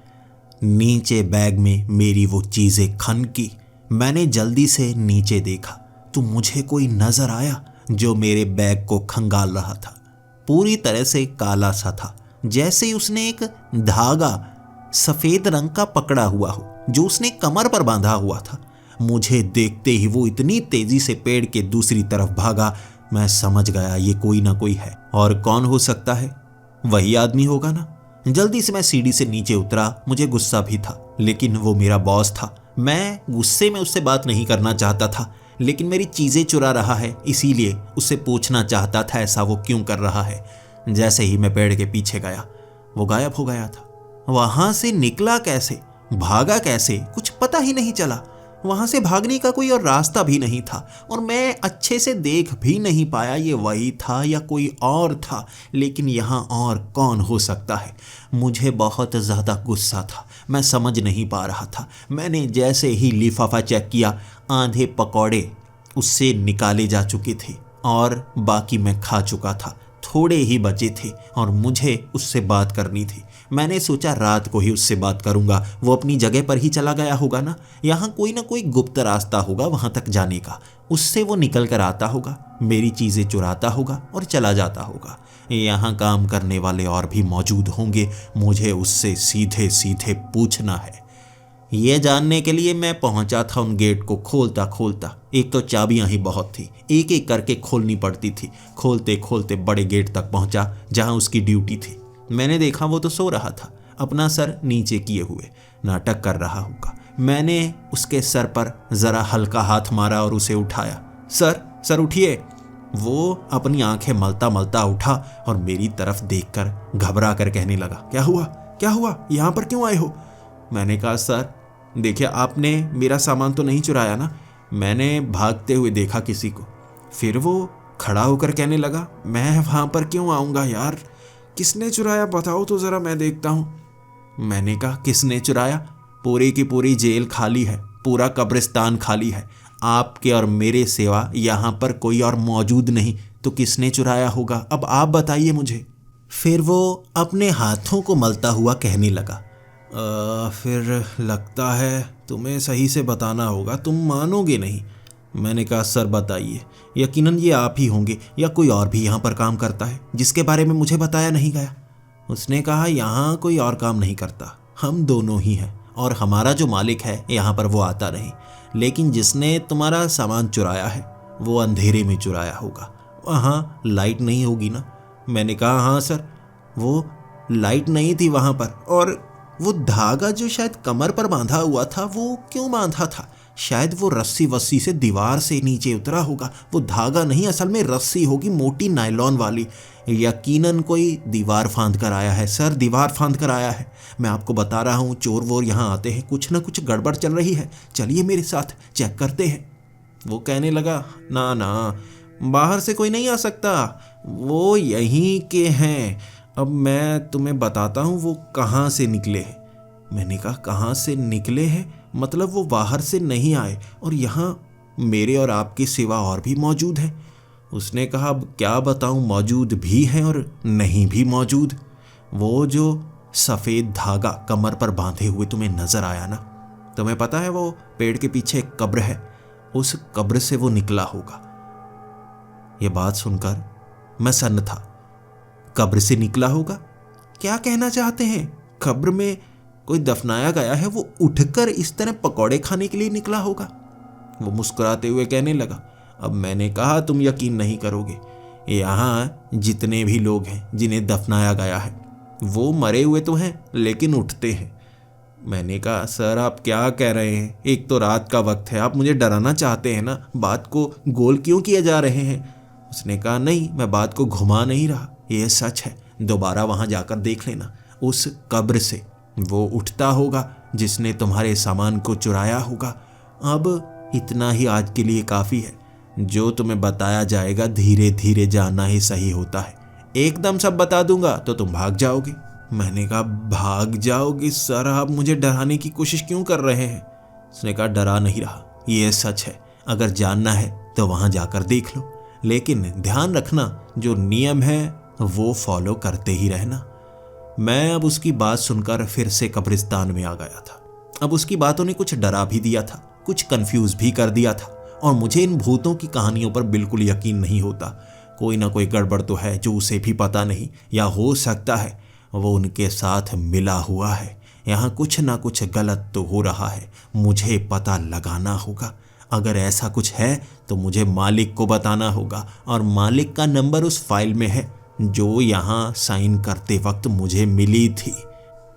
Speaker 1: नीचे बैग में मेरी वो चीज़ें खनकी। मैंने जल्दी से नीचे देखा तो मुझे कोई नज़र आया जो मेरे बैग को खंगाल रहा था। पूरी तरह से काला सा था, जैसे उसने एक धागा सफ़ेद रंग का पकड़ा हुआ हो जो उसने कमर पर बांधा हुआ था। मुझे देखते ही वो इतनी तेज़ी से पेड़ के दूसरी तरफ भागा, मैं समझ गया ये कोई ना कोई है। और कौन हो सकता है, वही आदमी होगा ना। जल्दी से मैं सीढ़ी से नीचे उतरा। मुझे गुस्सा भी था, लेकिन वो मेरा बॉस था। मैं गुस्से में उससे बात नहीं करना चाहता था, लेकिन मेरी चीज़ें चुरा रहा है इसीलिए उससे पूछना चाहता था ऐसा वो क्यों कर रहा है। जैसे ही मैं पेड़ के पीछे गया वो गायब हो गया था। वहाँ से निकला कैसे, भागा कैसे, कुछ पता ही नहीं चला। वहाँ से भागने का कोई और रास्ता भी नहीं था और मैं अच्छे से देख भी नहीं पाया ये वही था या कोई और था। लेकिन यहाँ और कौन हो सकता है। मुझे बहुत ज़्यादा गुस्सा था, मैं समझ नहीं पा रहा था। मैंने जैसे ही लिफाफा चेक किया, आधे पकौड़े उससे निकाले जा चुके थे और बाकी मैं खा चुका था। थोड़े ही बचे थे और मुझे उससे बात करनी थी। मैंने सोचा रात को ही उससे बात करूंगा। वो अपनी जगह पर ही चला गया होगा ना, यहाँ कोई ना कोई गुप्त रास्ता होगा वहाँ तक जाने का। उससे वो निकल कर आता होगा, मेरी चीज़ें चुराता होगा और चला जाता होगा। यहाँ काम करने वाले और भी मौजूद होंगे, मुझे उससे सीधे सीधे पूछना है। ये जानने के लिए मैं पहुंचा था उन गेट को खोलता खोलता। एक तो चाबियां ही बहुत थी, एक एक करके खोलनी पड़ती थी। खोलते खोलते बड़े गेट तक पहुंचा जहां उसकी ड्यूटी थी। मैंने देखा वो तो सो रहा था, अपना सर नीचे किए हुए नाटक कर रहा होगा। मैंने उसके सर पर ज़रा हल्का हाथ मारा और उसे उठाया। सर उठिए। वो अपनी आंखें मलता मलता उठा और मेरी तरफ देखकर घबरा कर कहने लगा, क्या हुआ, यहाँ पर क्यों आए हो। मैंने कहा, सर देखिए, आपने मेरा सामान तो नहीं चुराया ना। मैंने भागते हुए देखा किसी को। फिर वो खड़ा होकर कहने लगा, मैं वहाँ पर क्यों आऊँगा यार, किसने चुराया बताओ तो ज़रा, मैं देखता हूँ। मैंने कहा, किसने चुराया, पूरी की पूरी जेल खाली है, पूरा कब्रिस्तान खाली है। आपके और मेरे सिवा यहाँ पर कोई और मौजूद नहीं, तो किसने चुराया होगा, अब आप बताइए मुझे। फिर वो अपने हाथों को मलता हुआ कहने लगा, फिर लगता है तुम्हें सही से बताना होगा, तुम मानोगे नहीं। मैंने कहा, सर बताइए, यकीनन ये आप ही होंगे या कोई और भी यहाँ पर काम करता है जिसके बारे में मुझे बताया नहीं गया। उसने कहा, यहाँ कोई और काम नहीं करता, हम दोनों ही हैं, और हमारा जो मालिक है यहाँ पर वो आता नहीं, लेकिन जिसने तुम्हारा सामान चुराया है वो अंधेरे में चुराया होगा, वहाँ लाइट नहीं होगी ना। मैंने कहा, हाँ सर, वो लाइट नहीं थी वहाँ पर, और वो धागा जो शायद कमर पर बांधा हुआ था, वो क्यों बांधा था? शायद वो रस्सी वस्सी से दीवार से नीचे उतरा होगा। वो धागा नहीं, असल में रस्सी होगी, मोटी नायलॉन वाली। यकीनन कोई दीवार फांद कर आया है सर, दीवार फांद कर आया है। मैं आपको बता रहा हूँ, चोर वोर यहाँ आते हैं, कुछ ना कुछ गड़बड़ चल रही है, चलिए मेरे साथ चेक करते हैं। वो कहने लगा, ना ना, बाहर से कोई नहीं आ सकता, वो यहीं के हैं। अब मैं तुम्हें बताता हूँ वो कहाँ से निकले हैं। मैंने कहा, कहाँ से निकले हैं? मतलब वो बाहर से नहीं आए और यहाँ मेरे और आपके सिवा और भी मौजूद हैं। उसने कहा, अब क्या बताऊँ, मौजूद भी हैं और नहीं भी मौजूद। वो जो सफ़ेद धागा कमर पर बांधे हुए तुम्हें नज़र आया ना, तुम्हें पता है वो पेड़ के पीछे एक कब्र है, उस कब्र से वो निकला होगा। ये बात सुनकर मैं सन्न था। कब्र से निकला होगा? क्या कहना चाहते हैं? कब्र में कोई दफनाया गया है, वो उठकर इस तरह पकौड़े खाने के लिए निकला होगा। वो मुस्कुराते हुए कहने लगा। अब मैंने कहा, तुम यकीन नहीं करोगे, यहाँ जितने भी लोग हैं जिन्हें दफनाया गया है वो मरे हुए तो हैं लेकिन उठते हैं। मैंने कहा, सर आप क्या कह रहे हैं? एक तो रात का वक्त है, आप मुझे डराना चाहते हैं ना, बात को गोल क्यों किए जा रहे हैं? उसने कहा, नहीं, मैं बात को घुमा नहीं रहा, ये सच है, दोबारा वहाँ जाकर देख लेना, उस कब्र से वो उठता होगा जिसने तुम्हारे सामान को चुराया होगा। अब इतना ही आज के लिए काफ़ी है, जो तुम्हें बताया जाएगा धीरे धीरे जानना ही सही होता है, एकदम सब बता दूंगा तो तुम भाग जाओगे। मैंने कहा, भाग जाओगे सर, आप मुझे डराने की कोशिश क्यों कर रहे हैं? उसने कहा, डरा नहीं रहा, ये सच है, अगर जानना है तो वहाँ जाकर देख लो, लेकिन ध्यान रखना जो नियम है वो फॉलो करते ही रहना। मैं अब उसकी बात सुनकर फिर से कब्रिस्तान में आ गया था। अब उसकी बातों ने कुछ डरा भी दिया था, कुछ कंफ्यूज भी कर दिया था, और मुझे इन भूतों की कहानियों पर बिल्कुल यकीन नहीं होता। कोई ना कोई गड़बड़ तो है जो उसे भी पता नहीं, या हो सकता है वो उनके साथ मिला हुआ है। यहाँ कुछ ना कुछ गलत तो हो रहा है, मुझे पता लगाना होगा। अगर ऐसा कुछ है तो मुझे मालिक को बताना होगा, और मालिक का नंबर उस फाइल में है जो यहाँ साइन करते वक्त मुझे मिली थी।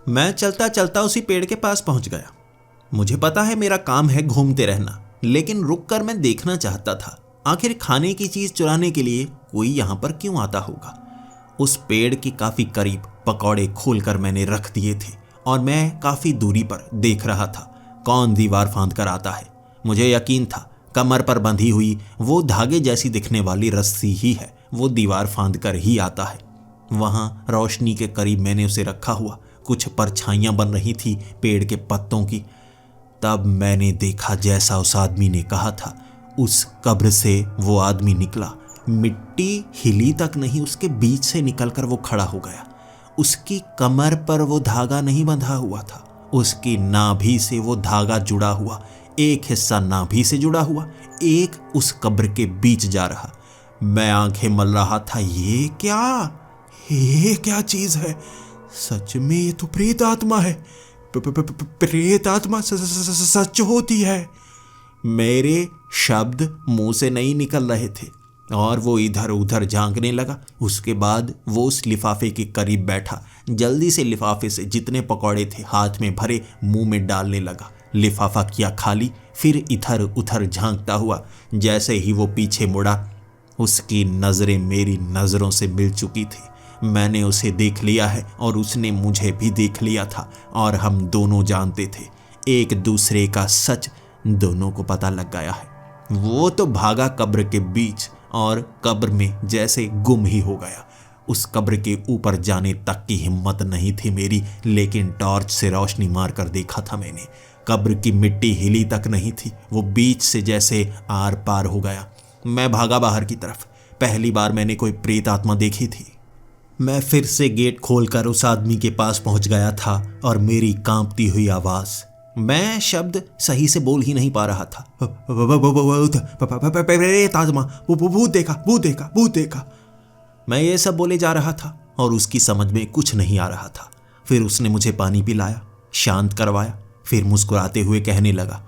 Speaker 1: मैं चलता चलता उसी पेड़ के पास पहुँच गया। मुझे पता है मेरा काम है घूमते रहना, लेकिन रुककर मैं देखना चाहता था आखिर खाने की चीज़ चुराने के लिए कोई यहाँ पर क्यों आता होगा। उस पेड़ के काफ़ी करीब पकौड़े खोलकर मैंने रख दिए थे, और मैं काफ़ी दूरी पर देख रहा था कौन दीवार फांद कर आता है। मुझे यकीन था कमर पर बंधी हुई वो धागे जैसी दिखने वाली रस्सी ही है, वो दीवार फांद कर ही आता है। वहाँ रोशनी के करीब मैंने उसे रखा हुआ, कुछ परछाइयाँ बन रही थी पेड़ के पत्तों की। तब मैंने देखा जैसा उस आदमी ने कहा था, उस कब्र से वो आदमी निकला। मिट्टी हिली तक नहीं, उसके बीच से निकलकर वो खड़ा हो गया। उसकी कमर पर वो धागा नहीं बंधा हुआ था, उसकी नाभि से वो धागा जुड़ा हुआ, एक हिस्सा नाभि से जुड़ा हुआ, एक उस कब्र के बीच जा रहा। मैं आंखें मल रहा था, ये क्या चीज है? सच में ये तो प्रेत आत्मा है। प्रेत आत्मा सच होती है। मेरे शब्द मुंह से नहीं निकल रहे थे और वो इधर उधर झांकने लगा। उसके बाद वो उस लिफाफे के करीब बैठा, जल्दी से लिफाफे से जितने पकौड़े थे हाथ में भरे मुंह में डालने लगा। लिफाफा किया खाली, फिर इधर उधर झांकता हुआ। जैसे ही वो पीछे मुड़ा, उसकी नज़रें मेरी नज़रों से मिल चुकी थी। मैंने उसे देख लिया है और उसने मुझे भी देख लिया था, और हम दोनों जानते थे एक दूसरे का सच दोनों को पता लग गया है। वो तो भागा कब्र के बीच और कब्र में जैसे गुम ही हो गया। उस कब्र के ऊपर जाने तक की हिम्मत नहीं थी मेरी, लेकिन टॉर्च से रोशनी मारकर देखा था मैंने। कब्र की मिट्टी हिली तक नहीं थी, वो बीच से जैसे आर पार हो गया। मैं भागा बाहर की तरफ। पहली बार मैंने कोई प्रेत आत्मा देखी थी। मैं फिर से गेट खोलकर उस आदमी के पास पहुंच गया था और मेरी कांपती हुई आवाज, मैं शब्द सही से बोल ही नहीं पा रहा था। ताजमा, भूत देखा, भूत देखा, भूत देखा। मैं ये सब बोले जा रहा था और उसकी समझ में कुछ नहीं आ रहा था। फिर उसने मुझे पानी पिलाया, शांत करवाया, फिर मुस्कुराते हुए कहने लगा,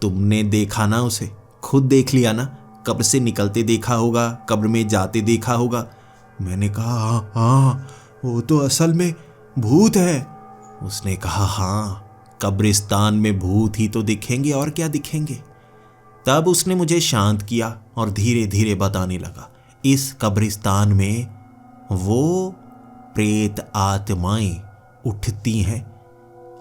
Speaker 1: तुमने देखा ना उसे, खुद देख लिया ना, कब्र से निकलते देखा होगा, कब्र में जाते देखा होगा। मैंने कहा हाँ, वो तो असल में भूत है। उसने कहा हाँ, कब्रिस्तान में भूत ही तो दिखेंगे और क्या दिखेंगे। तब उसने मुझे शांत किया और धीरे धीरे बताने लगा, इस कब्रिस्तान में वो प्रेत आत्माएं उठती हैं।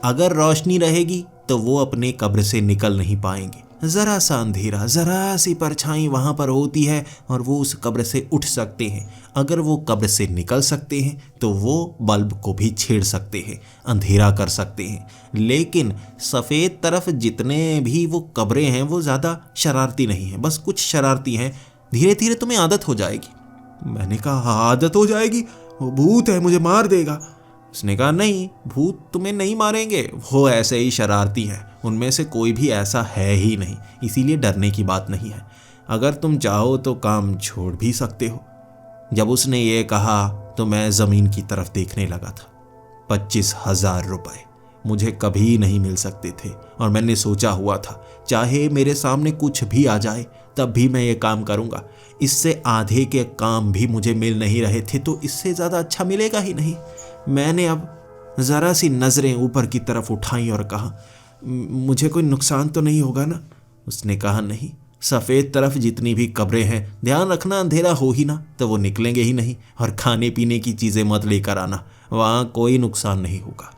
Speaker 1: अगर रोशनी रहेगी तो वो अपने कब्र से निकल नहीं पाएंगे। जरा सा अंधेरा, जरा सी परछाई वहां पर होती है और वो उस कब्र से उठ सकते हैं। अगर वो कब्र से निकल सकते हैं तो वो बल्ब को भी छेड़ सकते हैं, अंधेरा कर सकते हैं। लेकिन सफ़ेद तरफ जितने भी वो कब्रें हैं वो ज़्यादा शरारती नहीं हैं, बस कुछ शरारती हैं। धीरे धीरे तुम्हें आदत हो जाएगी। मैंने कहा आदत हो जाएगी, वो भूत है, मुझे मार देगा। उसने कहा नहीं, भूत तुम्हें नहीं मारेंगे, वो ऐसे ही शरारती हैं, उनमें से कोई भी ऐसा है ही नहीं, इसीलिए डरने की बात नहीं है। अगर तुम चाहो तो काम छोड़ भी सकते हो। जब उसने ये कहा तो मैं ज़मीन की तरफ देखने लगा था। 25,000 रुपये मुझे कभी नहीं मिल सकते थे और मैंने सोचा हुआ था चाहे मेरे सामने कुछ भी आ जाए तब भी मैं ये काम करूँगा। इससे आधे के काम भी मुझे मिल नहीं रहे थे तो इससे ज़्यादा अच्छा मिलेगा ही नहीं। मैंने अब ज़रा सी नज़रें ऊपर की तरफ उठाई और कहा, मुझे कोई नुकसान तो नहीं होगा ना? उसने कहा नहीं, सफ़ेद तरफ जितनी भी कब्रें हैं, ध्यान रखना अंधेरा हो ही ना तो वो निकलेंगे ही नहीं, और खाने पीने की चीज़ें मत लेकर आना, वहाँ कोई नुकसान नहीं होगा।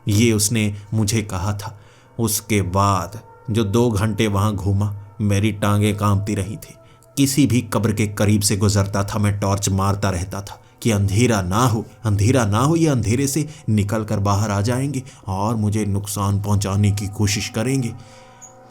Speaker 1: ये उसने मुझे कहा था। उसके बाद जो 2 घंटे वहाँ घूमा, मेरी टांगें कांपती रही थी। किसी भी कब्र के करीब से गुजरता था मैं टॉर्च मारता रहता था कि अंधेरा ना हो, अंधेरा ना हो, ये अंधेरे से निकल कर बाहर आ जाएंगे और मुझे नुकसान पहुंचाने की कोशिश करेंगे।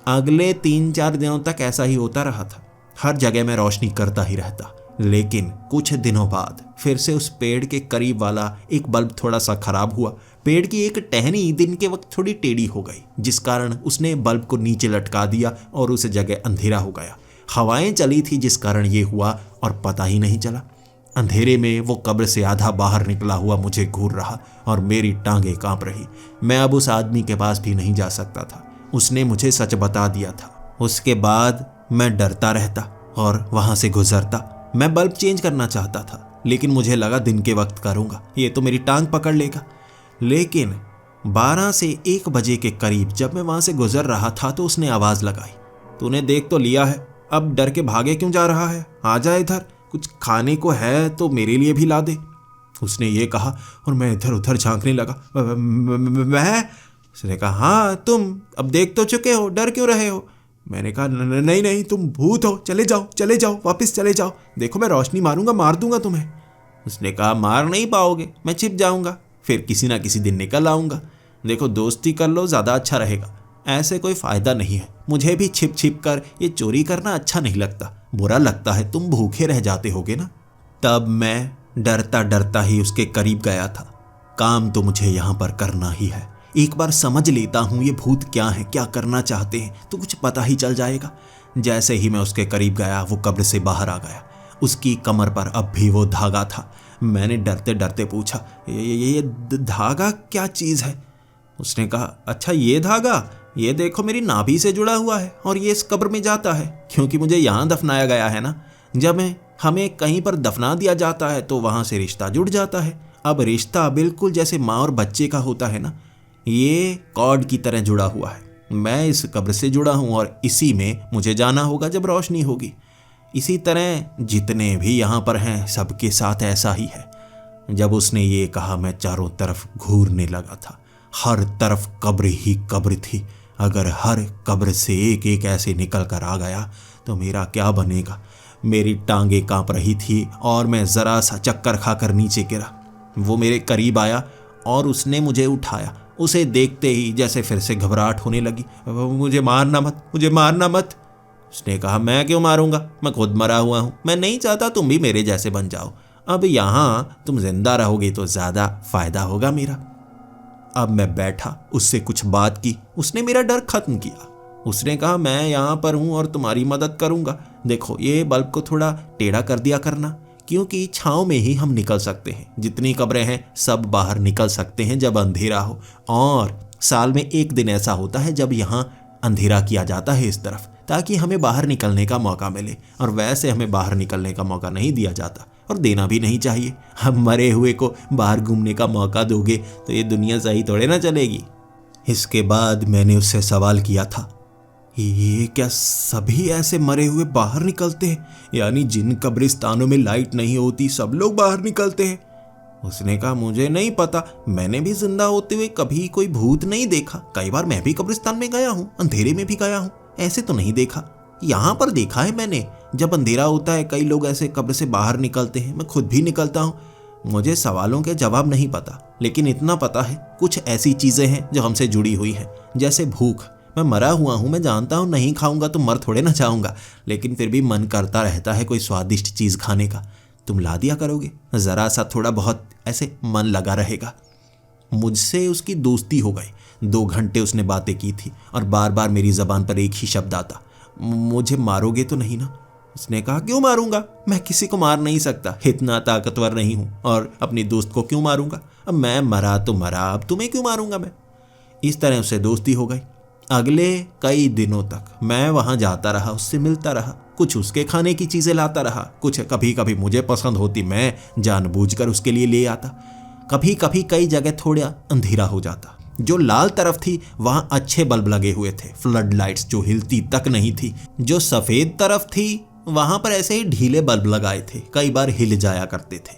Speaker 1: अगले 3-4 दिनों तक ऐसा ही होता रहा था। हर जगह मैं रोशनी करता ही रहता, लेकिन कुछ दिनों बाद फिर से उस पेड़ के करीब वाला एक बल्ब थोड़ा सा खराब हुआ। पेड़ की एक टहनी दिन के वक्त थोड़ी टेढ़ी हो गई, जिस कारण उसने बल्ब को नीचे लटका दिया और उस जगह अंधेरा हो गया। हवाएं चली थी जिस कारण ये हुआ और पता ही नहीं चला। अंधेरे में वो कब्र से आधा बाहर निकला हुआ मुझे घूर रहा और मेरी टांगें कांप रही। मैं अब उस आदमी के पास भी नहीं जा सकता था, उसने मुझे सच बता दिया था। उसके बाद मैं डरता रहता और वहां से गुजरता। मैं बल्ब चेंज करना चाहता था, लेकिन मुझे लगा दिन के वक्त करूंगा, ये तो मेरी टांग पकड़ लेगा। लेकिन 12 से 1 बजे के करीब जब मैं वहां से गुजर रहा था तो उसने आवाज लगाई, तूने देख तो लिया है, अब डर के भागे क्यों जा रहा है? आ जा इधर, कुछ खाने को है तो मेरे लिए भी ला दे। उसने ये कहा और मैं इधर उधर झांकने लगा। मैं? उसने कहा हाँ तुम, अब देख तो चुके हो, डर क्यों रहे हो? मैंने कहा नहीं नहीं, तुम भूत हो, चले जाओ चले जाओ, वापस चले जाओ, देखो मैं रोशनी मारूंगा, मार दूंगा तुम्हें। उसने कहा मार नहीं पाओगे, मैं छिप जाऊंगा, फिर किसी ना किसी दिन निकल आऊंगा। देखो दोस्ती कर लो, ज़्यादा अच्छा रहेगा, ऐसे कोई फ़ायदा नहीं है। मुझे भी छिप छिप कर ये चोरी करना अच्छा नहीं लगता, बुरा लगता है, तुम भूखे रह जाते होगे ना। तब मैं डरता डरता ही उसके करीब गया था। काम तो मुझे यहाँ पर करना ही है, एक बार समझ लेता हूँ ये भूत क्या है, क्या करना चाहते हैं, तो कुछ पता ही चल जाएगा। जैसे ही मैं उसके करीब गया वो कब्र से बाहर आ गया। उसकी कमर पर अब भी वो धागा था। मैंने डरते डरते पूछा, ये धागा क्या चीज़ है? उसने कहा अच्छा ये धागा, ये देखो मेरी नाभि से जुड़ा हुआ है और ये इस कब्र में जाता है, क्योंकि मुझे यहाँ दफनाया गया है ना। जब हमें कहीं पर दफना दिया जाता है तो वहाँ से रिश्ता जुड़ जाता है। अब रिश्ता बिल्कुल जैसे माँ और बच्चे का होता है ना, ये कॉर्ड की तरह जुड़ा हुआ है। मैं इस कब्र से जुड़ा हूँ और इसी में मुझे जाना होगा जब रोशनी होगी। इसी तरह जितने भी यहाँ पर हैं सबके साथ ऐसा ही है। जब उसने ये कहा मैं चारों तरफ घूरने लगा था। हर तरफ कब्र ही कब्र थी। अगर हर कब्र से एक एक ऐसे निकल कर आ गया तो मेरा क्या बनेगा। मेरी टांगें कांप रही थी और मैं ज़रा सा चक्कर खाकर नीचे गिरा। वो मेरे करीब आया और उसने मुझे उठाया। उसे देखते ही जैसे फिर से घबराहट होने लगी। मुझे मारना मत, मुझे मारना मत। उसने कहा मैं क्यों मारूंगा, मैं खुद मरा हुआ हूँ, मैं नहीं चाहता तुम भी मेरे जैसे बन जाओ। अब यहाँ तुम जिंदा रहोगे तो ज़्यादा फायदा होगा मेरा। अब मैं बैठा, उससे कुछ बात की, उसने मेरा डर खत्म किया। उसने कहा मैं यहाँ पर हूँ और तुम्हारी मदद करूँगा। देखो ये बल्ब को थोड़ा टेढ़ा कर दिया करना, क्योंकि छाँव में ही हम निकल सकते हैं। जितनी कब्रें हैं सब बाहर निकल सकते हैं जब अंधेरा हो, और साल में एक दिन ऐसा होता है जब यहाँ अंधेरा किया जाता है इस तरफ, ताकि हमें बाहर निकलने का मौका मिले। और वैसे हमें बाहर निकलने का मौका नहीं दिया जाता और देना भी नहीं चाहिए। हम मरे हुए को बाहर घूमने का मौका दोगे तो ये दुनिया सही थोड़े ना चलेगी। इसके बाद मैंने उससे सवाल किया था, ये क्या सभी ऐसे मरे हुए बाहर निकलते हैं? यानी जिन कब्रिस्तानों में लाइट नहीं होती सब लोग बाहर निकलते हैं? उसने कहा मुझे नहीं पता, मैंने भी जिंदा होते हुए कभी कोई भूत नहीं देखा। कई बार मैं भी कब्रिस्तान में गया हूँ, अंधेरे में भी गया हूँ, ऐसे तो नहीं देखा। यहाँ पर देखा है मैंने, जब अंधेरा होता है कई लोग ऐसे कब्र से बाहर निकलते हैं, मैं खुद भी निकलता हूँ। मुझे सवालों के जवाब नहीं पता, लेकिन इतना पता है कुछ ऐसी चीज़ें हैं जो हमसे जुड़ी हुई हैं, जैसे भूख। मैं मरा हुआ हूँ, मैं जानता हूँ नहीं खाऊंगा तो मर थोड़े ना जाऊंगा, लेकिन फिर भी मन करता रहता है कोई स्वादिष्ट चीज़ खाने का। तुम ला दिया करोगे, ज़रा सा थोड़ा बहुत ऐसे मन लगा रहेगा। मुझसे उसकी दोस्ती हो गई। 2 घंटे उसने बातें की थी और बार बार मेरी ज़बान पर एक ही शब्द आता, मुझे मारोगे तो नहीं ना? उसने कहा क्यों मारूंगा, मैं किसी को मार नहीं सकता, इतना ताकतवर नहीं हूँ, और अपनी दोस्त को क्यों मारूंगा? अब मैं मरा तो मरा, अब तुम्हें क्यों मारूंगा मैं? इस तरह उससे दोस्ती हो गई। अगले कई दिनों तक मैं वहाँ जाता रहा, उससे मिलता रहा, कुछ उसके खाने की चीज़ें लाता रहा, कुछ कभी कभी मुझे पसंद होती मैं जानबूझकर उसके लिए ले आता। कभी कभी कई जगह थोड़ा अंधेरा हो जाता। जो लाल तरफ थी वहाँ अच्छे बल्ब लगे हुए थे, फ्लड लाइट्स जो हिलती तक नहीं थी। जो सफ़ेद तरफ थी वहाँ पर ऐसे ही ढीले बल्ब लगाए थे, कई बार हिल जाया करते थे।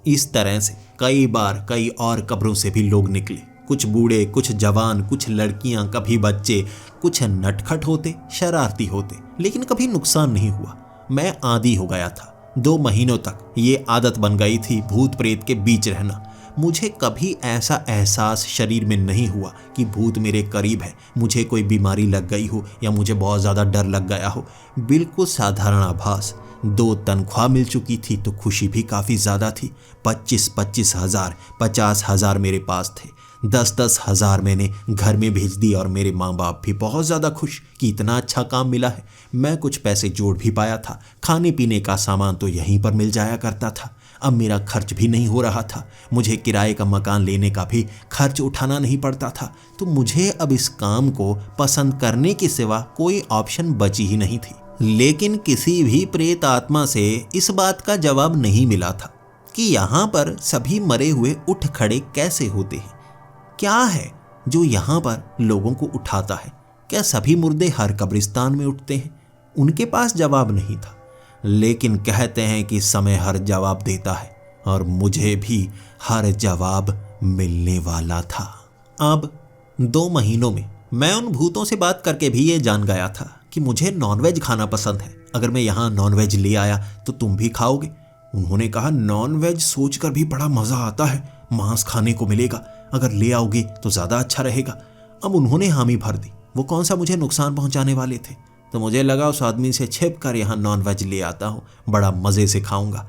Speaker 1: इस तरह से कई बार कई और कब्रों से भी लोग निकले, कुछ बूढ़े, कुछ जवान, कुछ लड़कियां, कभी बच्चे, कुछ नटखट होते, शरारती होते, लेकिन कभी नुकसान नहीं हुआ। मैं आदी हो गया था। 2 महीनों तक ये आदत बन गई थी भूत प्रेत के बीच रहना। मुझे कभी ऐसा एहसास शरीर में नहीं हुआ कि भूत मेरे करीब है, मुझे कोई बीमारी लग गई हो या मुझे बहुत ज़्यादा डर लग गया हो। बिल्कुल साधारण आभास। 2 तनख्वाह मिल चुकी थी तो खुशी भी काफ़ी ज़्यादा थी। 25-25 हज़ार, 50 हज़ार मेरे पास थे। 10-10 हज़ार मैंने घर में भेज दी और मेरे माँ बाप भी बहुत ज़्यादा खुश कि इतना अच्छा काम मिला है। मैं कुछ पैसे जोड़ भी पाया था, खाने पीने का सामान तो यहीं पर मिल जाया करता था। अब मेरा खर्च भी नहीं हो रहा था, मुझे किराए का मकान लेने का भी खर्च उठाना नहीं पड़ता था। तो मुझे अब इस काम को पसंद करने के सिवा कोई ऑप्शन बची ही नहीं थी। लेकिन किसी भी प्रेत आत्मा से इस बात का जवाब नहीं मिला था कि यहाँ पर सभी मरे हुए उठ खड़े कैसे होते हैं। क्या है जो यहाँ पर लोगों को उठाता है? क्या सभी मुर्दे हर कब्रिस्तान में उठते हैं? उनके पास जवाब नहीं था, लेकिन कहते हैं कि समय हर जवाब देता है, और मुझे भी हर जवाब मिलने वाला था। अब 2 महीनों में मैं उन भूतों से बात करके भी ये जान गया था कि मुझे नॉनवेज खाना पसंद है। अगर मैं यहाँ नॉनवेज ले आया तो तुम भी खाओगे? उन्होंने कहा नॉनवेज सोचकर भी बड़ा मज़ा आता है, मांस खाने को मिलेगा, अगर ले आओगे तो ज़्यादा अच्छा रहेगा। अब उन्होंने हामी भर दी। वो कौन सा मुझे नुकसान पहुंचाने वाले थे? तो मुझे लगा उस आदमी से छिप कर यहाँ नॉनवेज ले आता हूँ, बड़ा मज़े से खाऊंगा।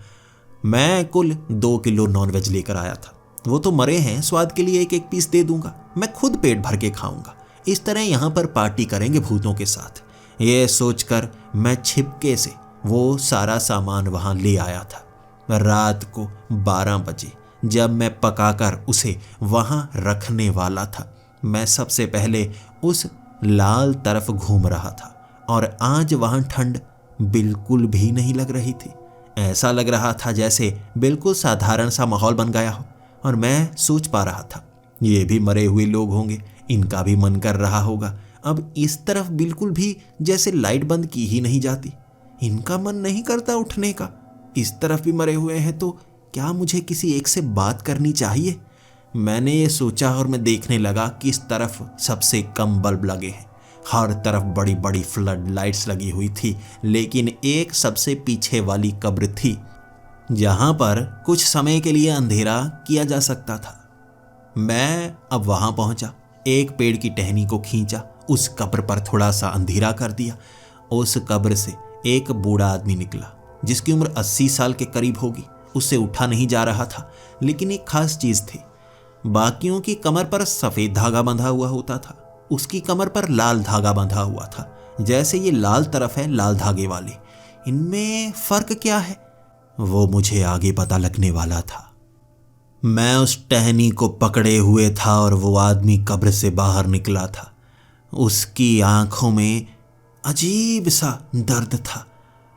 Speaker 1: मैं कुल 2 किलो नॉनवेज लेकर आया था। वो तो मरे हैं, स्वाद के लिए 1-1 पीस दे दूंगा, मैं खुद पेट भर के खाऊंगा। इस तरह यहाँ पर पार्टी करेंगे भूतों के साथ। ये सोचकर मैं छिपके से वो सारा सामान वहाँ ले आया था। रात को 12 बजे जब मैं पकाकर उसे वहाँ रखने वाला था, मैं सबसे पहले उस लाल तरफ घूम रहा था, और आज वहाँ ठंड बिल्कुल भी नहीं लग रही थी। ऐसा लग रहा था जैसे बिल्कुल साधारण सा माहौल बन गया हो। और मैं सोच पा रहा था ये भी मरे हुए लोग होंगे, इनका भी मन कर रहा होगा। अब इस तरफ बिल्कुल भी जैसे लाइट बंद की ही नहीं जाती, इनका मन नहीं करता उठने का। इस तरफ भी मरे हुए हैं, तो क्या मुझे किसी एक से बात करनी चाहिए? मैंने ये सोचा और मैं देखने लगा कि इस तरफ सबसे कम बल्ब लगे हैं, हर तरफ बड़ी बड़ी फ्लड लाइट्स लगी हुई थी, लेकिन एक सबसे पीछे वाली कब्र थी जहाँ पर कुछ समय के लिए अंधेरा किया जा सकता था। मैं अब वहाँ पहुँचा, एक पेड़ की टहनी को खींचा, उस कब्र पर थोड़ा सा अंधेरा कर दिया। उस कब्र से एक बूढ़ा आदमी निकला जिसकी उम्र 80 साल के करीब होगी। उससे उठा नहीं जा रहा था, लेकिन एक खास चीज थी। बाकियों की कमर पर सफेद धागा बंधा हुआ होता था, उसकी कमर पर लाल धागा बंधा हुआ था। जैसे ये लाल तरफ है लाल धागे वाले, इनमें फर्क क्या है, वो मुझे आगे पता लगने वाला था। मैं उस टहनी को पकड़े हुए था और वो आदमी कब्र से बाहर निकला था। उसकी आंखों में अजीब सा दर्द था,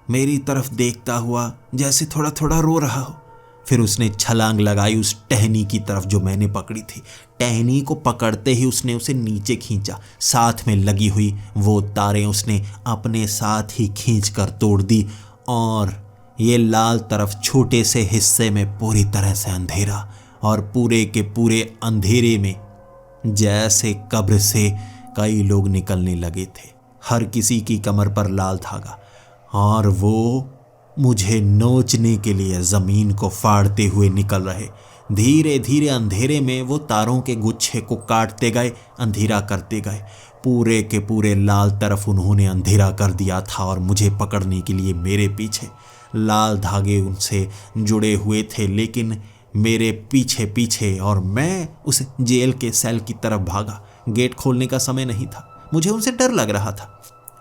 Speaker 1: मेरी तरफ देखता हुआ जैसे थोड़ा थोड़ा रो रहा हो। फिर उसने छलांग लगाई उस टहनी की तरफ जो मैंने पकड़ी थी। टहनी को पकड़ते ही उसने उसे नीचे खींचा, साथ में लगी हुई वो तारें उसने अपने साथ ही खींच कर तोड़ दी और ये लाल तरफ छोटे से हिस्से में पूरी तरह से अंधेरा, और पूरे के पूरे अंधेरे में जैसे कब्र से कई लोग निकलने लगे थे। हर किसी की कमर पर लाल धागा, और वो मुझे नोचने के लिए जमीन को फाड़ते हुए निकल रहे। धीरे धीरे अंधेरे में वो तारों के गुच्छे को काटते गए, अंधेरा करते गए। पूरे के पूरे लाल तरफ उन्होंने अंधेरा कर दिया था और मुझे पकड़ने के लिए मेरे पीछे लाल धागे उनसे जुड़े हुए थे, लेकिन मेरे पीछे पीछे, और मैं उस जेल के सेल की तरफ भागा। गेट खोलने का समय नहीं था, मुझे उनसे डर लग रहा था।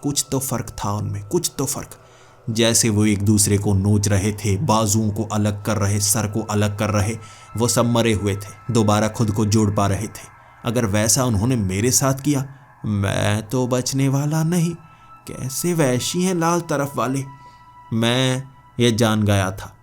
Speaker 1: कुछ तो फर्क था उनमें, कुछ तो फर्क। जैसे वो एक दूसरे को नोच रहे थे, बाजुओं को अलग कर रहे, सर को अलग कर रहे। वो सब मरे हुए थे, दोबारा खुद को जोड़ पा रहे थे। अगर वैसा उन्होंने मेरे साथ किया, मैं तो बचने वाला नहीं। कैसे वैशी हैं लाल तरफ वाले, मैं ये जान गया था।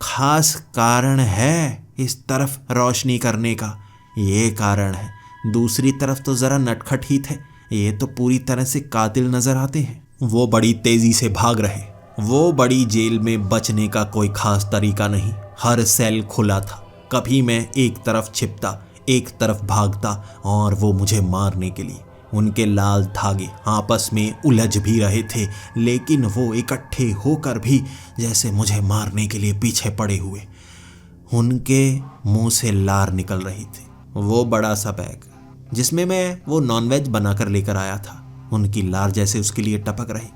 Speaker 1: खास कारण है इस तरफ रोशनी करने का, ये कारण है। दूसरी तरफ तो जरा नटखट ही थे, ये तो पूरी तरह से कातिल नजर आते हैं। वो बड़ी तेजी से भाग रहे। वो बड़ी जेल में बचने का कोई खास तरीका नहीं, हर सेल खुला था। कभी मैं एक तरफ छिपता, एक तरफ भागता, और वो मुझे मारने के लिए। उनके लाल धागे आपस में उलझ भी रहे थे, लेकिन वो इकट्ठे होकर भी जैसे मुझे मारने के लिए पीछे पड़े हुए। उनके मुंह से लार निकल रही थी। वो बड़ा सा बैग जिसमें मैं वो नॉनवेज बनाकर लेकर आया था, उनकी लार जैसे उसके लिए टपक रही।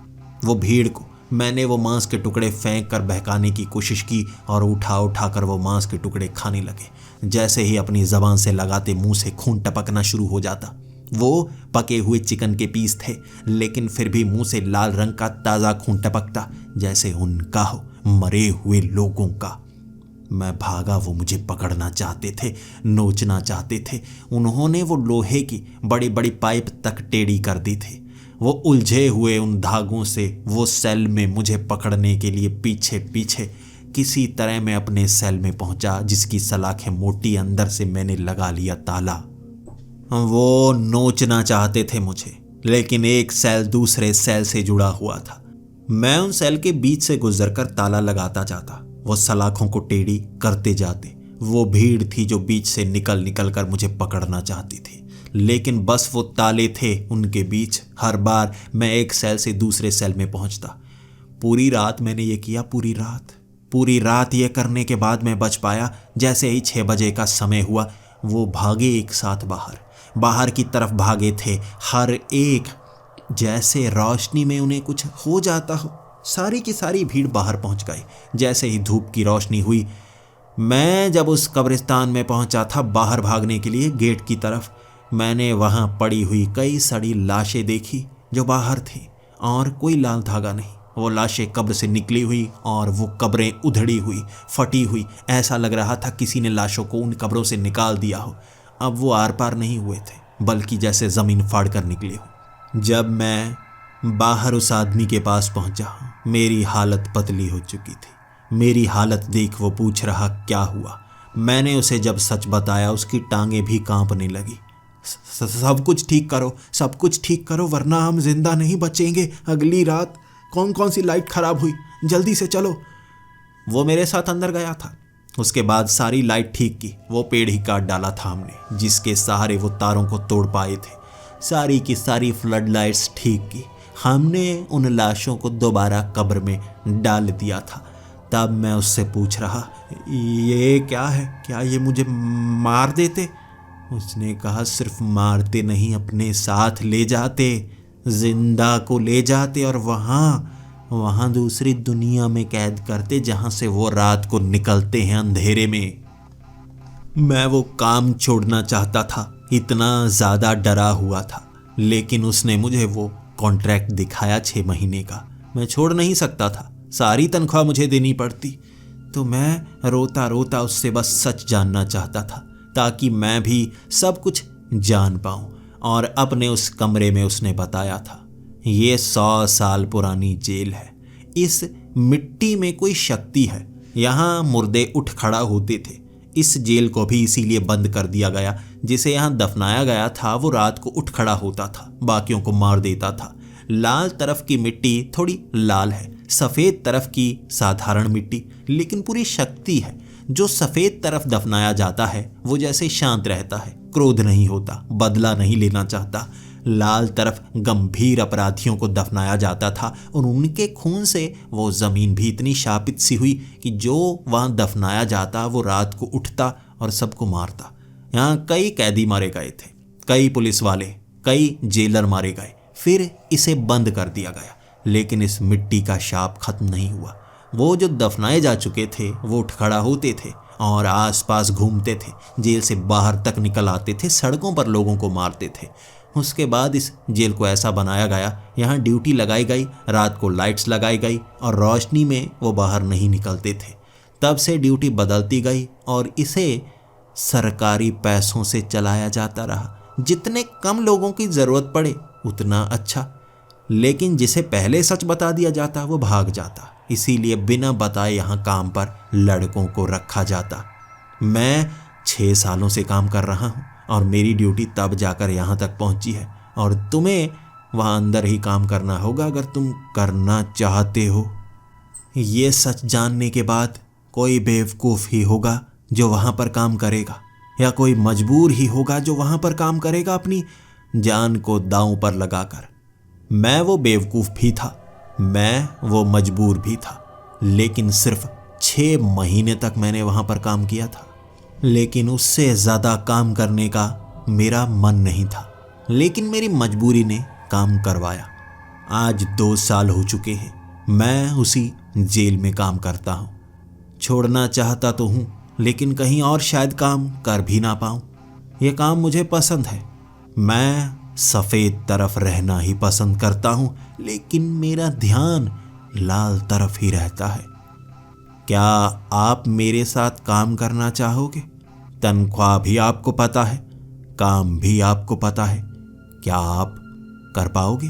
Speaker 1: वो भीड़ को मैंने वो मांस के टुकड़े फेंक कर बहकाने की कोशिश की और उठा उठा कर वो मांस के टुकड़े खाने लगे। जैसे ही अपनी जबान से लगाते मुंह से खून टपकना शुरू हो जाता। वो पके हुए चिकन के पीस थे, लेकिन फिर भी मुंह से लाल रंग का ताज़ा खून टपकता, जैसे उनका हो, मरे हुए लोगों का। मैं भागा, वो मुझे पकड़ना चाहते थे, नोचना चाहते थे। उन्होंने वो लोहे की बड़ी बड़ी पाइप तक टेढ़ी कर दी थी। वो उलझे हुए उन धागों से वो सेल में मुझे पकड़ने के लिए पीछे पीछे। किसी तरह मैं अपने सेल में पहुंचा, जिसकी सलाखें मोटी, अंदर से मैंने लगा लिया ताला। वो नोचना चाहते थे मुझे, लेकिन एक सेल दूसरे सेल से जुड़ा हुआ था। मैं उन सेल के बीच से गुजरकर ताला लगाता जाता, वो सलाखों को टेढ़ी करते जाते। वो भीड़ थी जो बीच से निकल निकल कर मुझे पकड़ना चाहती थी, लेकिन बस वो ताले थे उनके बीच। हर बार मैं एक सेल से दूसरे सेल में पहुंचता। पूरी रात मैंने ये किया, पूरी रात ये करने के बाद मैं बच पाया। जैसे ही 6 बजे का समय हुआ, वो भागे एक साथ बाहर की तरफ भागे थे, हर एक जैसे रोशनी में उन्हें कुछ हो जाता हो। सारी की सारी भीड़ बाहर पहुंच गई। जैसे ही धूप की रोशनी हुई, मैं जब उस कब्रिस्तान में पहुंचा था बाहर भागने के लिए गेट की तरफ, मैंने वहां पड़ी हुई कई सड़ी लाशें देखी जो बाहर थी, और कोई लाल धागा नहीं। वो लाशें कब्र से निकली हुई, और वो कब्रें उधड़ी हुई, फटी हुई। ऐसा लग रहा था किसी ने लाशों को उन कब्रों से निकाल दिया हो। अब वो आर पार नहीं हुए थे, बल्कि जैसे ज़मीन फाड़ कर निकले हो। जब मैं बाहर उस आदमी के पास पहुंचा, मेरी हालत पतली हो चुकी थी। मेरी हालत देख वो पूछ रहा क्या हुआ। मैंने उसे जब सच बताया, उसकी टांगें भी कांपने लगी। सब कुछ ठीक करो वरना हम जिंदा नहीं बचेंगे। अगली रात कौन सी लाइट खराब हुई, जल्दी से चलो। वो मेरे साथ अंदर गया था। उसके बाद सारी लाइट ठीक की। वो पेड़ ही काट डाला था हमने, जिसके सहारे वो तारों को तोड़ पाए थे। सारी की सारी फ्लड लाइट्स ठीक की। हमने उन लाशों को दोबारा कब्र में डाल दिया था। तब मैं उससे पूछ रहा, ये क्या है, क्या ये मुझे मार देते? उसने कहा, सिर्फ मारते नहीं, अपने साथ ले जाते, जिंदा को ले जाते और वहाँ वहां दूसरी दुनिया में कैद करते जहां से वो रात को निकलते हैं अंधेरे में। मैं वो काम छोड़ना चाहता था, इतना ज्यादा डरा हुआ था, लेकिन उसने मुझे वो कॉन्ट्रैक्ट दिखाया 6 महीने का। मैं छोड़ नहीं सकता था, सारी तनख्वाह मुझे देनी पड़ती। तो मैं रोता रोता उससे बस सच जानना चाहता था, ताकि मैं भी सब कुछ जान पाऊं। और अपने उस कमरे में उसने बताया था, ये 100 साल पुरानी जेल है, इस मिट्टी में कोई शक्ति है, यहाँ मुर्दे उठ खड़ा होते थे। इस जेल को भी इसीलिए बंद कर दिया गया, जिसे यहाँ दफनाया गया था वो रात को उठ खड़ा होता था, बाकियों को मार देता था। लाल तरफ की मिट्टी थोड़ी लाल है, सफ़ेद तरफ की साधारण मिट्टी, लेकिन पूरी शक्ति है। जो सफ़ेद तरफ दफनाया जाता है वो जैसे शांत रहता है, क्रोध नहीं होता, बदला नहीं लेना चाहता। लाल तरफ गंभीर अपराधियों को दफनाया जाता था और उनके खून से वो ज़मीन भी इतनी शापित सी हुई कि जो वहाँ दफनाया जाता वो रात को उठता और सबको मारता। यहाँ कई कैदी मारे गए थे, कई पुलिस वाले, कई जेलर मारे गए। फिर इसे बंद कर दिया गया, लेकिन इस मिट्टी का शाप खत्म नहीं हुआ। वो जो दफनाए जा चुके थे वो उठ खड़ा होते थे और आसपास घूमते थे, जेल से बाहर तक निकल आते थे, सड़कों पर लोगों को मारते थे। उसके बाद इस जेल को ऐसा बनाया गया, यहाँ ड्यूटी लगाई गई, रात को लाइट्स लगाई गई और रोशनी में वो बाहर नहीं निकलते थे। तब से ड्यूटी बदलती गई और इसे सरकारी पैसों से चलाया जाता रहा। जितने कम लोगों की ज़रूरत पड़े उतना अच्छा, लेकिन जिसे पहले सच बता दिया जाता वो भाग जाता। इसीलिए बिना बताए यहाँ काम पर लड़कों को रखा जाता। मैं 6 सालों से काम कर रहा हूँ और मेरी ड्यूटी तब जाकर यहाँ तक पहुँची है, और तुम्हें वहाँ अंदर ही काम करना होगा अगर तुम करना चाहते हो। ये सच जानने के बाद कोई बेवकूफ़ ही होगा जो वहाँ पर काम करेगा, या कोई मजबूर ही होगा जो वहाँ पर काम करेगा अपनी जान को दांव पर लगाकर। मैं वो बेवकूफ़ भी था, मैं वो मजबूर भी था, लेकिन सिर्फ 6 महीने तक मैंने वहाँ पर काम किया था। लेकिन उससे ज़्यादा काम करने का मेरा मन नहीं था, लेकिन मेरी मजबूरी ने काम करवाया। आज 2 साल हो चुके हैं, मैं उसी जेल में काम करता हूँ। छोड़ना चाहता तो हूँ, लेकिन कहीं और शायद काम कर भी ना पाऊँ। ये काम मुझे पसंद है, मैं सफ़ेद तरफ रहना ही पसंद करता हूँ, लेकिन मेरा ध्यान लाल तरफ ही रहता है। क्या आप मेरे साथ काम करना चाहोगे? तनख्वाह भी आपको पता है, काम भी आपको पता है, क्या आप कर पाओगे?